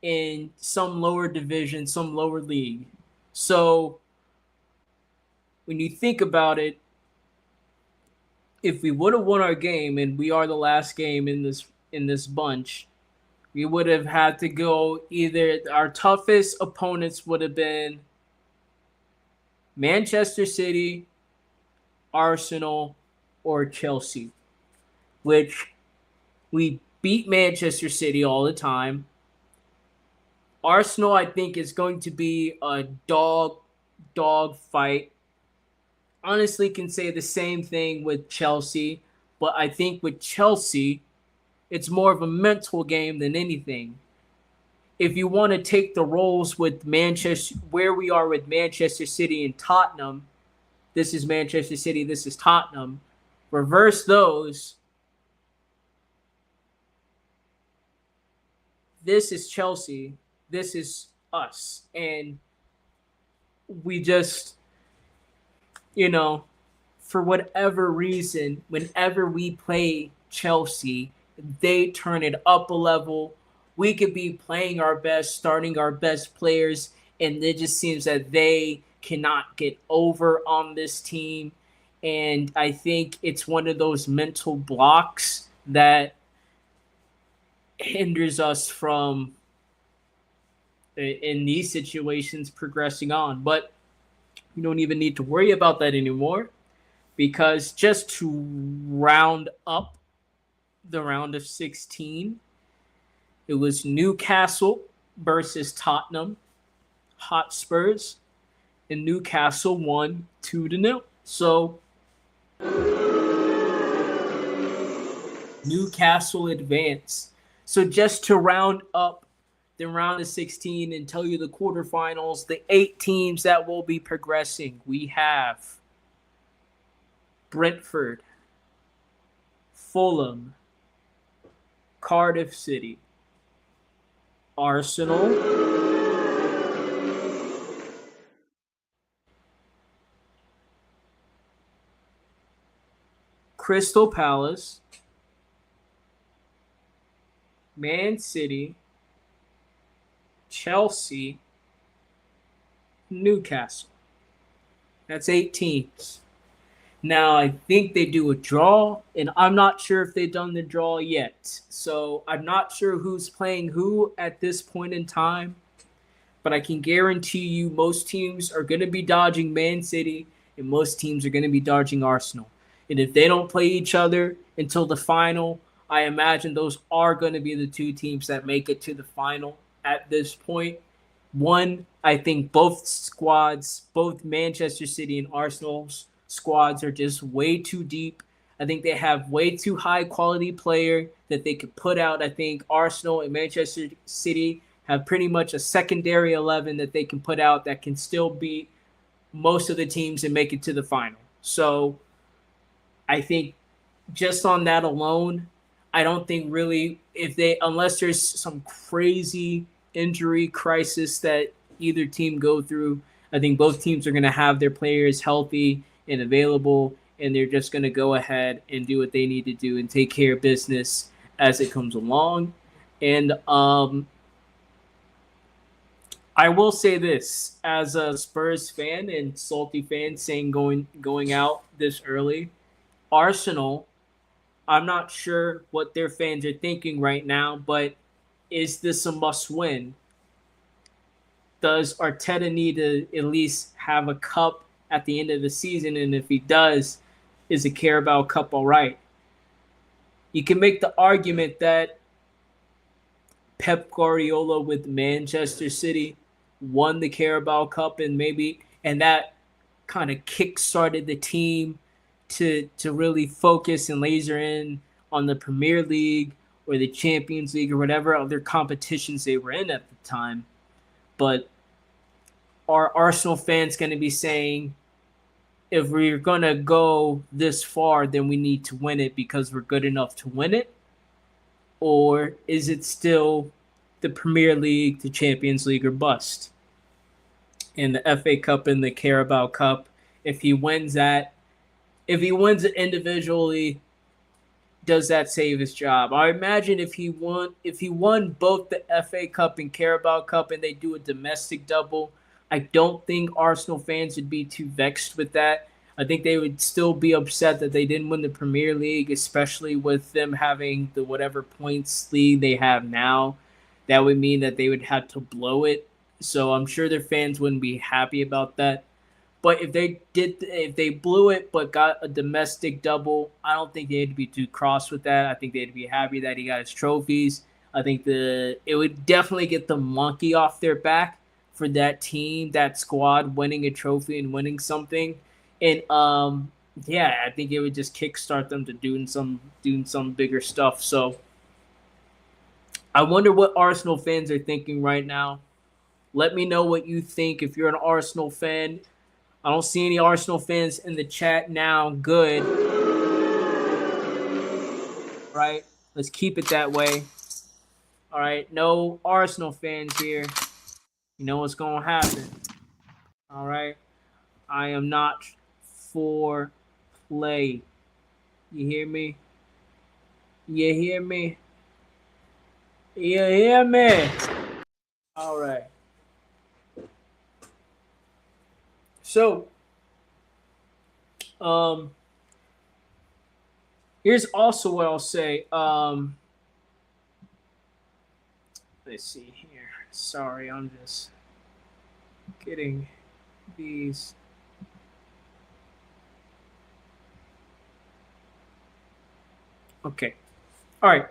Speaker 1: in some lower division, some lower league. So when you think about it, if we would have won our game, and we are the last game in this bunch, we would have had to go either our toughest opponents would have been Manchester City, Arsenal, or Chelsea, which we beat Manchester City all the time. Arsenal, I think, is going to be a dog fight. Honestly, can say the same thing with Chelsea, but I think with Chelsea, it's more of a mental game than anything. If you want to take the roles with Manchester, where we are with Manchester City and Tottenham, this is Manchester City, this is Tottenham, reverse those. This is Chelsea. This is us. And we just, for whatever reason, whenever we play Chelsea, they turn it up a level. We could be playing our best, starting our best players, and it just seems that they cannot get over on this team. And I think it's one of those mental blocks that hinders us from, in these situations, progressing on. But you don't even need to worry about that anymore, because just to round up the round of 16, it was Newcastle versus Tottenham Hotspurs, and Newcastle won 2-0. So Newcastle advanced. So just to round up the round of 16 and tell you the quarterfinals, the 8 teams that will be progressing, we have Brentford, Fulham, Cardiff City, Arsenal, Crystal Palace, Man City, Chelsea, Newcastle. That's 8 teams. Now, I think they do a draw, and I'm not sure if they've done the draw yet. So I'm not sure who's playing who at this point in time. But I can guarantee you most teams are going to be dodging Man City, and most teams are going to be dodging Arsenal. And if they don't play each other until the final, I imagine those are going to be the 2 teams that make it to the final at this point. One, I think both squads, both Manchester City and Arsenal's squads, are just way too deep. I think they have way too high quality player that they could put out. I think Arsenal and Manchester City have pretty much a secondary 11 that they can put out that can still beat most of the teams and make it to the final. So I think just on that alone, I don't think really unless there's some crazy injury crisis that either team go through, I think both teams are going to have their players healthy and available, and they're just going to go ahead and do what they need to do and take care of business as it comes along. And I will say this as a Spurs fan and salty fan, saying going out this early, Arsenal. I'm not sure what their fans are thinking right now, but is this a must win? Does Arteta need to at least have a cup at the end of the season? And if he does, is a Carabao Cup all right? You can make the argument that Pep Guardiola with Manchester City won the Carabao Cup and that kind of kick-started the team to really focus and laser in on the Premier League or the Champions League or whatever other competitions they were in at the time. But are Arsenal fans going to be saying, if we're going to go this far, then we need to win it because we're good enough to win it? Or is it still the Premier League, the Champions League, or bust? And the FA Cup and the Carabao Cup, if he wins it individually, does that save his job? I imagine if he won both the FA Cup and Carabao Cup and they do a domestic double, I don't think Arsenal fans would be too vexed with that. I think they would still be upset that they didn't win the Premier League, especially with them having the whatever points league they have now. That would mean that they would have to blow it. So I'm sure their fans wouldn't be happy about that. But if they blew it but got a domestic double, I don't think they'd be too cross with that. I think they'd be happy that he got his trophies. I think it would definitely get the monkey off their back for that team, that squad winning a trophy and winning something. And yeah, I think it would just kickstart them to doing some bigger stuff. So I wonder what Arsenal fans are thinking right now. Let me know what you think if you're an Arsenal fan. I don't see any Arsenal fans in the chat now. Good. All right. Let's keep it that way. All right. No Arsenal fans here. You know what's going to happen. All right. I am not for play. You hear me? You hear me? You hear me? All right. So, here's also what I'll say. Let's see here. Sorry, I'm just getting these. Okay. All right.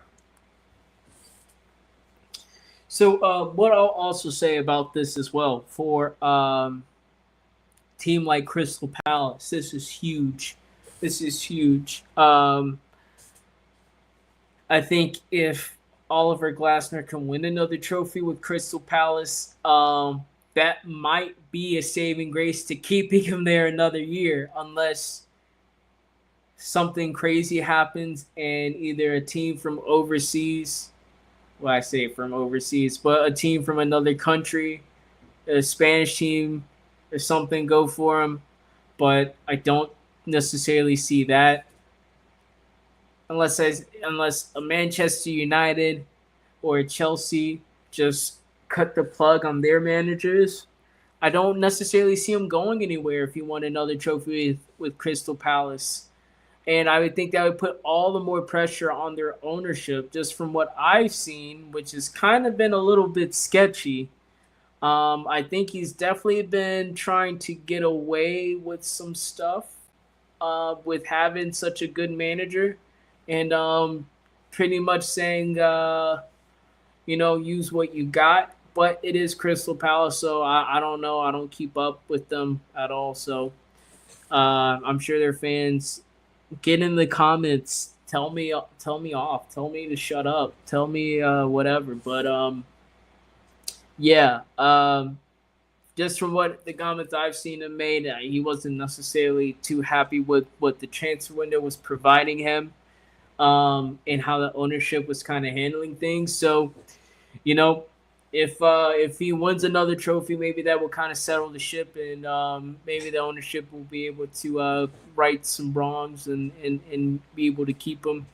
Speaker 1: So what I'll also say about this as well for team like Crystal Palace, this is huge. This is huge. I think if Oliver Glasner can win another trophy with Crystal Palace, that might be a saving grace to keeping him there another year, unless something crazy happens and either a team from overseas, well, I say from overseas, but a team from another country, a Spanish team or something, go for him. But I don't necessarily see that unless a Manchester United or a Chelsea just cut the plug on their managers. I don't necessarily see him going anywhere if he won another trophy with Crystal Palace. And I would think that would put all the more pressure on their ownership, just from what I've seen, which has kind of been a little bit sketchy. I think he's definitely been trying to get away with some stuff with having such a good manager, and pretty much saying, use what you got. But it is Crystal Palace, so I don't know. I don't keep up with them at all. So I'm sure their fans get in the comments. Tell me off. Tell me to shut up. Tell me whatever. But yeah. Just from what the comments I've seen him made, he wasn't necessarily too happy with what the transfer window was providing him, and how the ownership was kind of handling things. So, if he wins another trophy, maybe that will kind of settle the ship, and maybe the ownership will be able to right some wrongs and be able to keep him.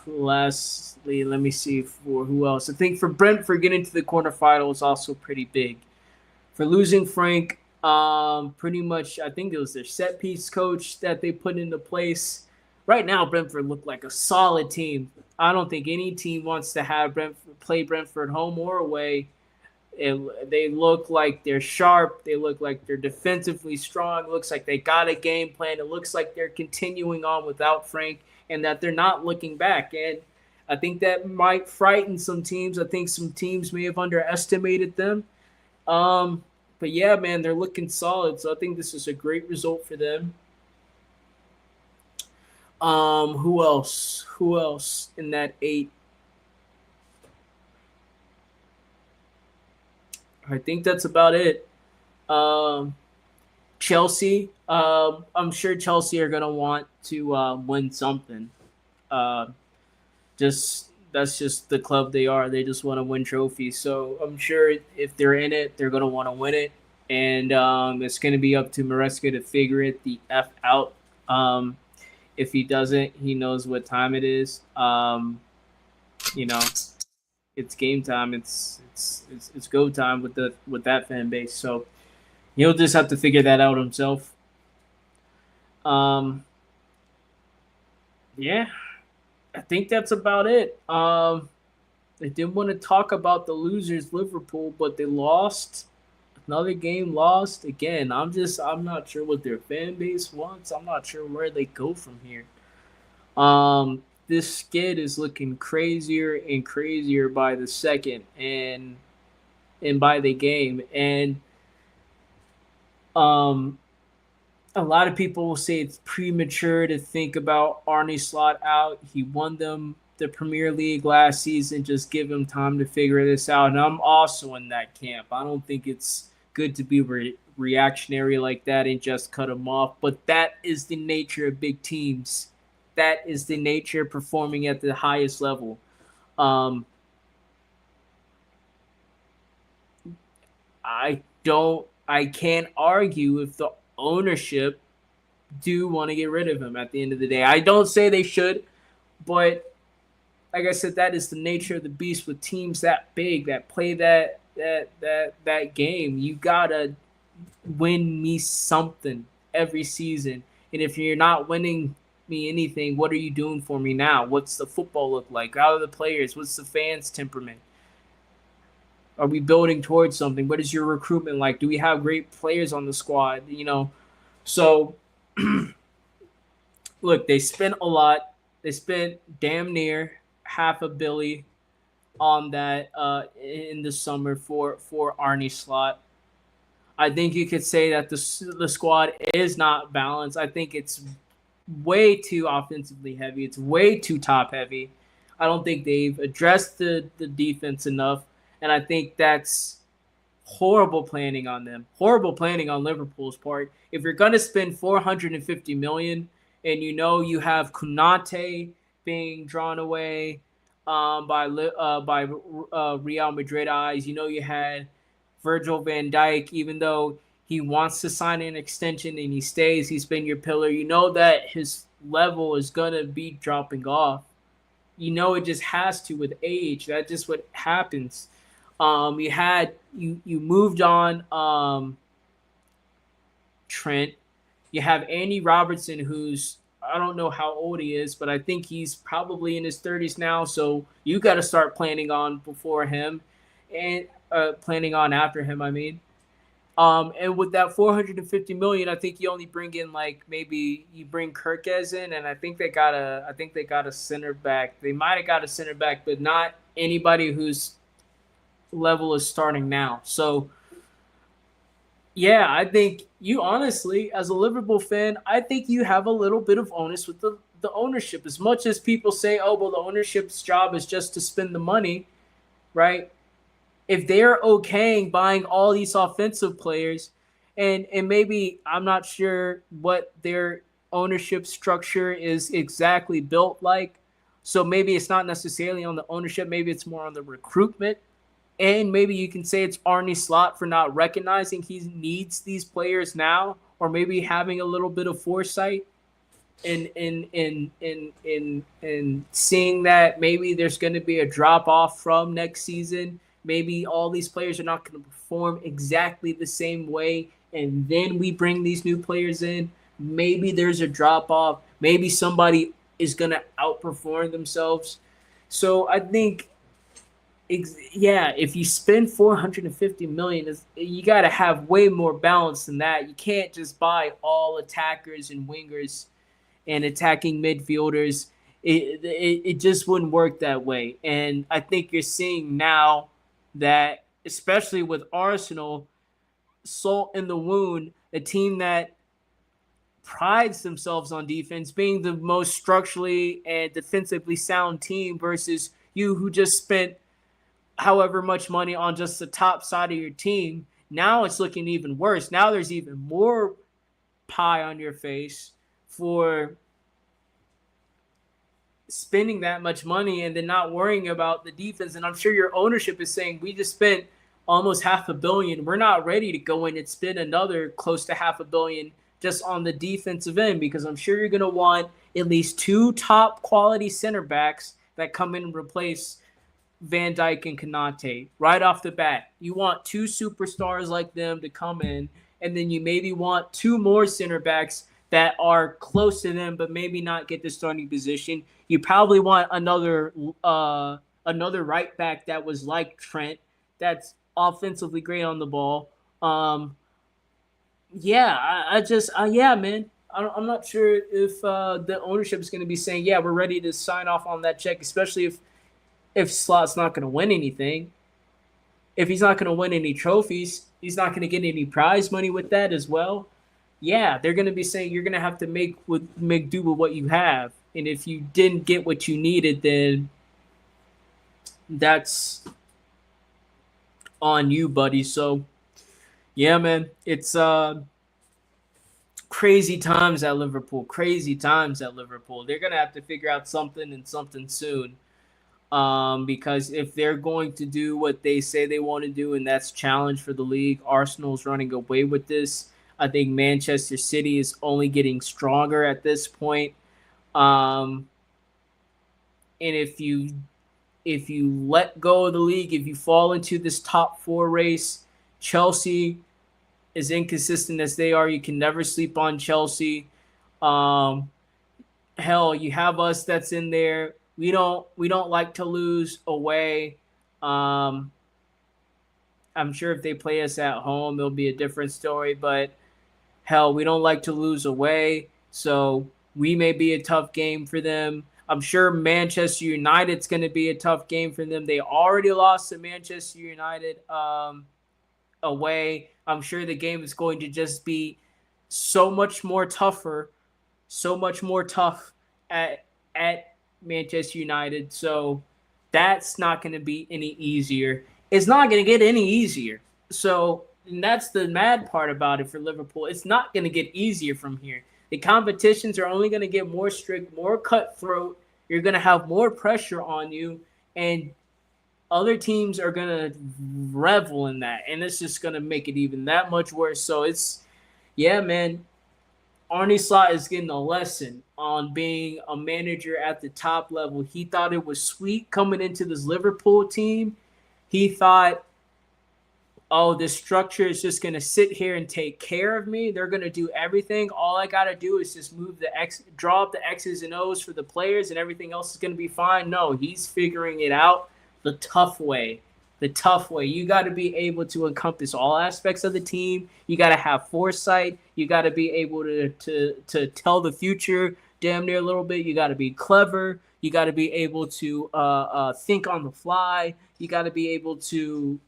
Speaker 1: lastly, let me see for who else. I think for Brentford getting to the quarterfinal is also pretty big. For losing Frank, pretty much I think it was their set piece coach that they put into place. Right now, Brentford look like a solid team. I don't think any team wants to have Brentford play Brentford home or away. They look like they're sharp. They look like they're defensively strong. It looks like they got a game plan. It looks like they're continuing on without Frank and that they're not looking back. And I think that might frighten some teams. I think some teams may have underestimated them. But yeah, man, they're looking solid. So I think this is a great result for them. Who else? Who else in that 8? I think that's about it. Um, Chelsea. I'm sure Chelsea are gonna want to win something. Uh, just that's just the club they are. They just want to win trophies. So I'm sure if they're in it, they're gonna want to win it, and it's gonna be up to Maresca to figure it the f out. If he doesn't, he knows what time it is. You know, it's game time. It's go time with that fan base. So he'll just have to figure that out himself. Um, yeah, I think that's about it. I didn't want to talk about the losers, Liverpool, but they lost another game. Lost again. I'm not sure what their fan base wants. I'm not sure where they go from here. This skid is looking crazier and crazier by the second, and by the game, and um a lot of people will say it's premature to think about Arne Slot out. He won them the Premier League last season. Just give him time to figure this out. And I'm also in that camp. I don't think it's good to be reactionary like that and just cut him off. But that is the nature of big teams. That is the nature of performing at the highest level. Um, I can't argue if the ownership do want to get rid of him at the end of the day. I don't say they should, but like I said, that is the nature of the beast with teams that big that play that game. You gotta win me something every season. And if you're not winning me anything, what are you doing for me now? What's the football look like? How are the players? What's the fans' temperament? Are we building towards something? What is your recruitment like? Do we have great players on the squad? So look, they spent a lot. They spent damn near half a billion on that in the summer for Arne Slot. I think you could say that the squad is not balanced. I think it's way too offensively heavy. It's way too top heavy. I don't think they've addressed the defense enough, and I think that's horrible planning on them. Horrible planning on Liverpool's part. If you're gonna spend 450 million, and you have Kunate being drawn away by Real Madrid eyes, you had Virgil van Dijk, even though he wants to sign an extension and he stays, he's been your pillar. You know that his level is gonna be dropping off. It just has to with age. That's just what happens. You moved on Trent. You have Andy Robertson, who's I don't know how old he is, but I think he's probably in his 30s now. So you got to start planning on before him, and planning on after him. I mean, and with that 450 million, I think you only bring in like maybe you bring Kirkez in, and I think they got a center back. They might have got a center back, but not anybody whose level is starting now. So yeah, I think you honestly, as a Liverpool fan, I think you have a little bit of onus with the ownership. As much as people say, oh, well, the ownership's job is just to spend the money, right? If they're okaying buying all these offensive players, and maybe I'm not sure what their ownership structure is exactly built like. So maybe it's not necessarily on the ownership. Maybe it's more on the recruitment. And maybe you can say it's Arne Slot for not recognizing he needs these players now, or maybe having a little bit of foresight. in seeing that maybe there's going to be a drop off from next season. Maybe all these players are not going to perform exactly the same way, and then we bring these new players in. Maybe there's a drop off. Maybe somebody is going to outperform themselves. So I think, yeah, if you spend 450 million, you got to have way more balance than that. You can't just buy all attackers and wingers and attacking midfielders. It just wouldn't work that way. And I think you're seeing now that, especially with Arsenal, salt in the wound, a team that prides themselves on defense, being the most structurally and defensively sound team versus you who just spent however much money on just the top side of your team. Now it's looking even worse. Now there's even more pie on your face for spending that much money and then not worrying about the defense. And I'm sure your ownership is saying, we just spent almost $500 million. We're not ready to go in and spend another close to $500 million just on the defensive end, because I'm sure you're going to want at least two top quality center backs that come in and replace Van Dijk and Konate right off the bat. You want two superstars like them to come in, and then you maybe want two more center backs that are close to them but maybe not get the starting position. You probably want another right back that was like Trent, that's offensively great on the ball. Yeah, man. I'm not sure if the ownership is going to be saying, yeah, we're ready to sign off on that check, especially if Slot's not going to win anything. If he's not going to win any trophies, he's not going to get any prize money with that as well. Yeah, they're going to be saying you're going to have to make do with what you have. And if you didn't get what you needed, then that's on you, buddy. So, yeah, man, it's crazy times at Liverpool. Crazy times at Liverpool. They're going to have to figure out something and something soon. Because if they're going to do what they say they want to do, and that's challenge for the league, Arsenal's running away with this. I think Manchester City is only getting stronger at this point. And if you let go of the league, if you fall into this top four race, Chelsea, as inconsistent as they are, you can never sleep on Chelsea. Hell, you have us that's in there. We don't like to lose away. I'm sure if they play us at home, it'll be a different story. But hell, we don't like to lose away, so we may be a tough game for them. I'm sure Manchester United's going to be a tough game for them. They already lost to Manchester United away. I'm sure the game is going to just be so much more tough at Manchester United. So that's not going to be any easier. It's not going to get any easier. So, and that's the mad part about it for Liverpool. It's not going to get easier from here. The competitions are only going to get more strict, more cutthroat. You're going to have more pressure on you, and other teams are going to revel in that, and it's just going to make it even that much worse. So yeah, man, Arne Slot is getting a lesson on being a manager at the top level. He thought it was sweet coming into this Liverpool team. He thought, oh, this structure is just going to sit here and take care of me. They're going to do everything. All I got to do is just draw up the X's and O's for the players, and everything else is going to be fine. No, he's figuring it out the tough way. The tough way. You got to be able to encompass all aspects of the team. You got to have foresight. You got to be able to tell the future damn near a little bit. You got to be clever. You got to be able to think on the fly. You got to be able to.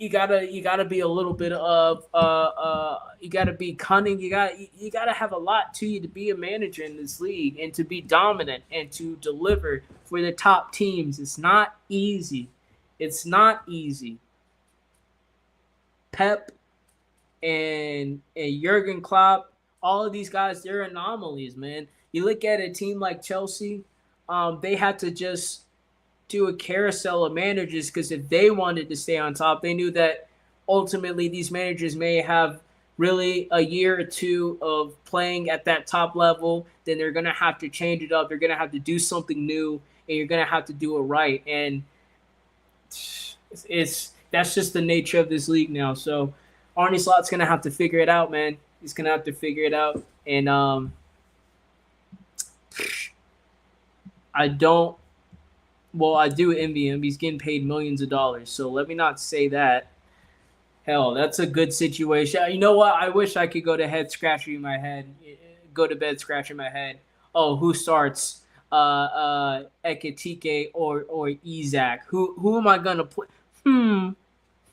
Speaker 1: You gotta be a little bit of you gotta be cunning. You gotta have a lot to you to be a manager in this league and to be dominant and to deliver for the top teams. It's not easy. It's not easy. Pep and Jurgen Klopp, all of these guys, they're anomalies, man. You look at a team like Chelsea, they had to just do a carousel of managers because if they wanted to stay on top, they knew that ultimately these managers may have really a year or two of playing at that top level, then they're gonna have to change it up. They're gonna have to do something new, and you're gonna have to do it right. And it's that's just the nature of this league now. So Arnie Slot's gonna have to figure it out, man. He's gonna have to figure it out. And I don't. Well, I do envy him. He's getting paid millions of dollars. So let me not say that. Hell, that's a good situation. You know what? I wish I could go to head scratching in my head, go to bed scratching my head. Oh, who starts? Ekitike or Isaac? Who am I gonna play? Hmm.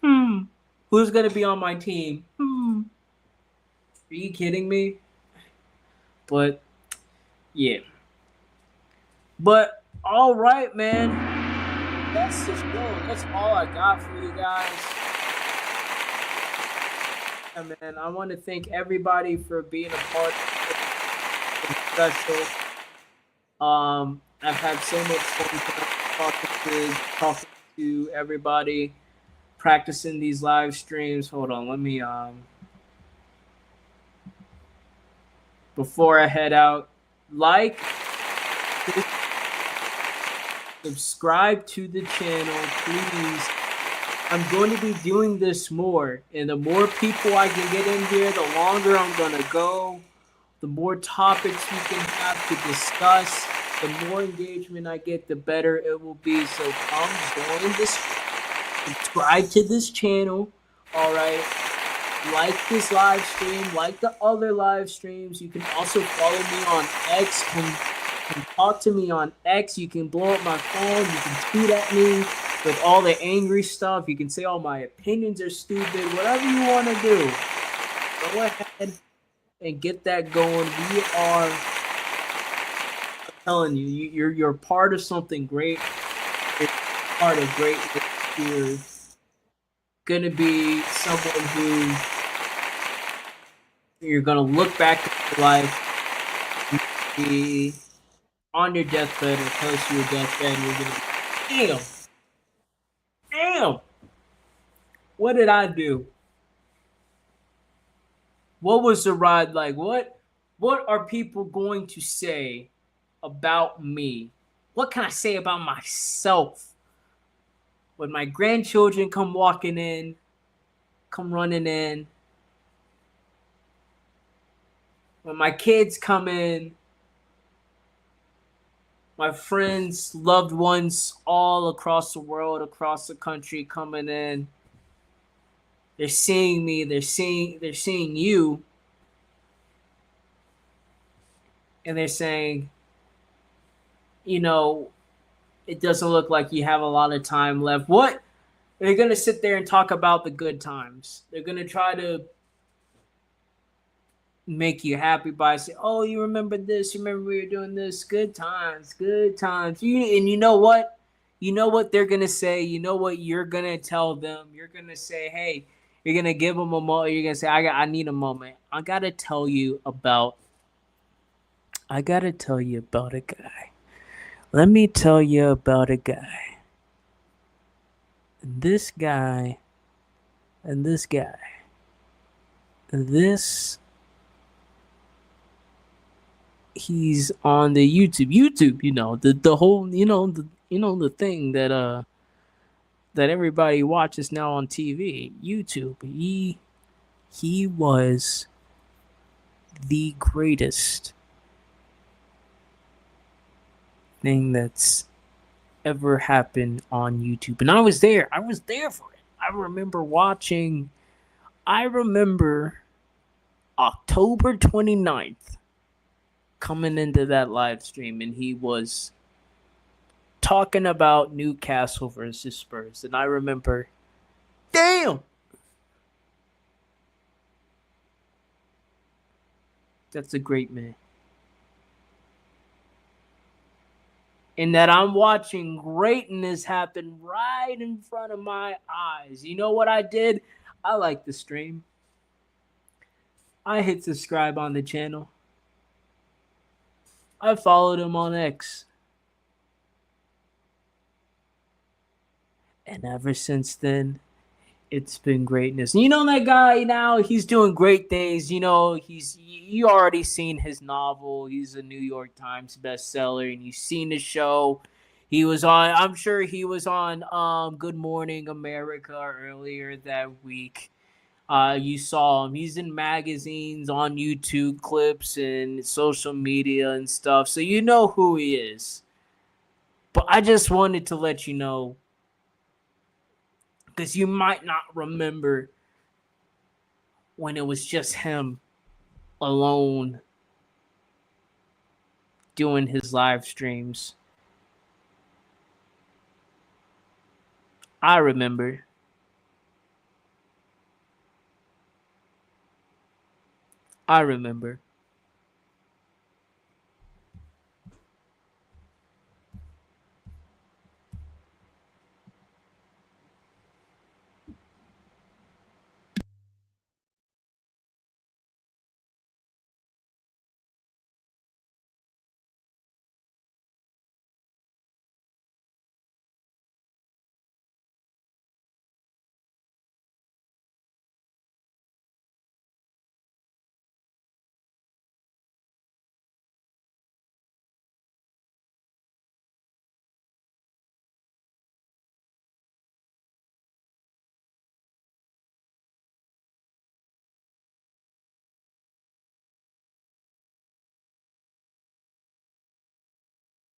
Speaker 1: Hmm. Who's gonna be on my team? Hmm. Are you kidding me? But yeah. But all right, man. That's the show. That's all I got for you guys. Yeah, man, I want to thank everybody for being a part of the special. I've had so much fun talking to everybody, practicing these live streams. Hold on, let me before I head out, like, subscribe to the channel, please. I'm going to be doing this more, and the more people I can get in here, the longer I'm going to go, the more topics we can have to discuss, the more engagement I get, the better it will be. So come join this, subscribe to this channel, all right? Like this live stream, like the other live streams. You can also follow me on X. Can talk to me on X. You can blow up my phone. You can tweet at me with all the angry stuff. You can say all my opinions are stupid. Whatever you want to do, go ahead and get that going. We are, I'm telling you, you're part of something great. You're part of great. You're gonna be someone who you're gonna look back at your life, be on your deathbed or close to your deathbed, and you're gonna be, damn, what did I do? What was the ride like? What are people going to say about me? What can I say about myself? When my grandchildren come walking in, come running in, when my kids come in, my friends, loved ones all across the world, across the country coming in, they're seeing me, they're seeing you, and they're saying, you know, it doesn't look like you have a lot of time left. What? They're going to sit there and talk about the good times. They're going to try to make you happy by saying, oh, you remember this? You remember we were doing this? Good times, good times. And you know what? You know what they're going to say. You know what you're going to tell them. You're going to say, hey, you're going to give them a moment. You're going to say, I need a moment. I got to tell you about a guy. Let me tell you about a guy. This guy and this guy. He's on the YouTube, the whole, the thing that everybody watches now on TV, YouTube. He was the greatest thing that's ever happened on YouTube. And I was there for it. I remember October 29th coming into that live stream, and he was talking about Newcastle versus Spurs. And I remember, damn, that's a great man. And that I'm watching greatness happen right in front of my eyes. You know what I did? I liked the stream. I hit subscribe on the channel. I followed him on X. And ever since then, It's been greatness. You know that guy now, he's doing great things. You know, he's you already seen his novel. He's a New York Times bestseller, and you've seen the show. He was on, I'm sure he was on Good Morning America earlier that week. You saw him. He's in magazines, on YouTube clips and social media and stuff. So you know who he is. But I just wanted to let you know, because you might not remember when it was just him alone doing his live streams. I remember. I remember.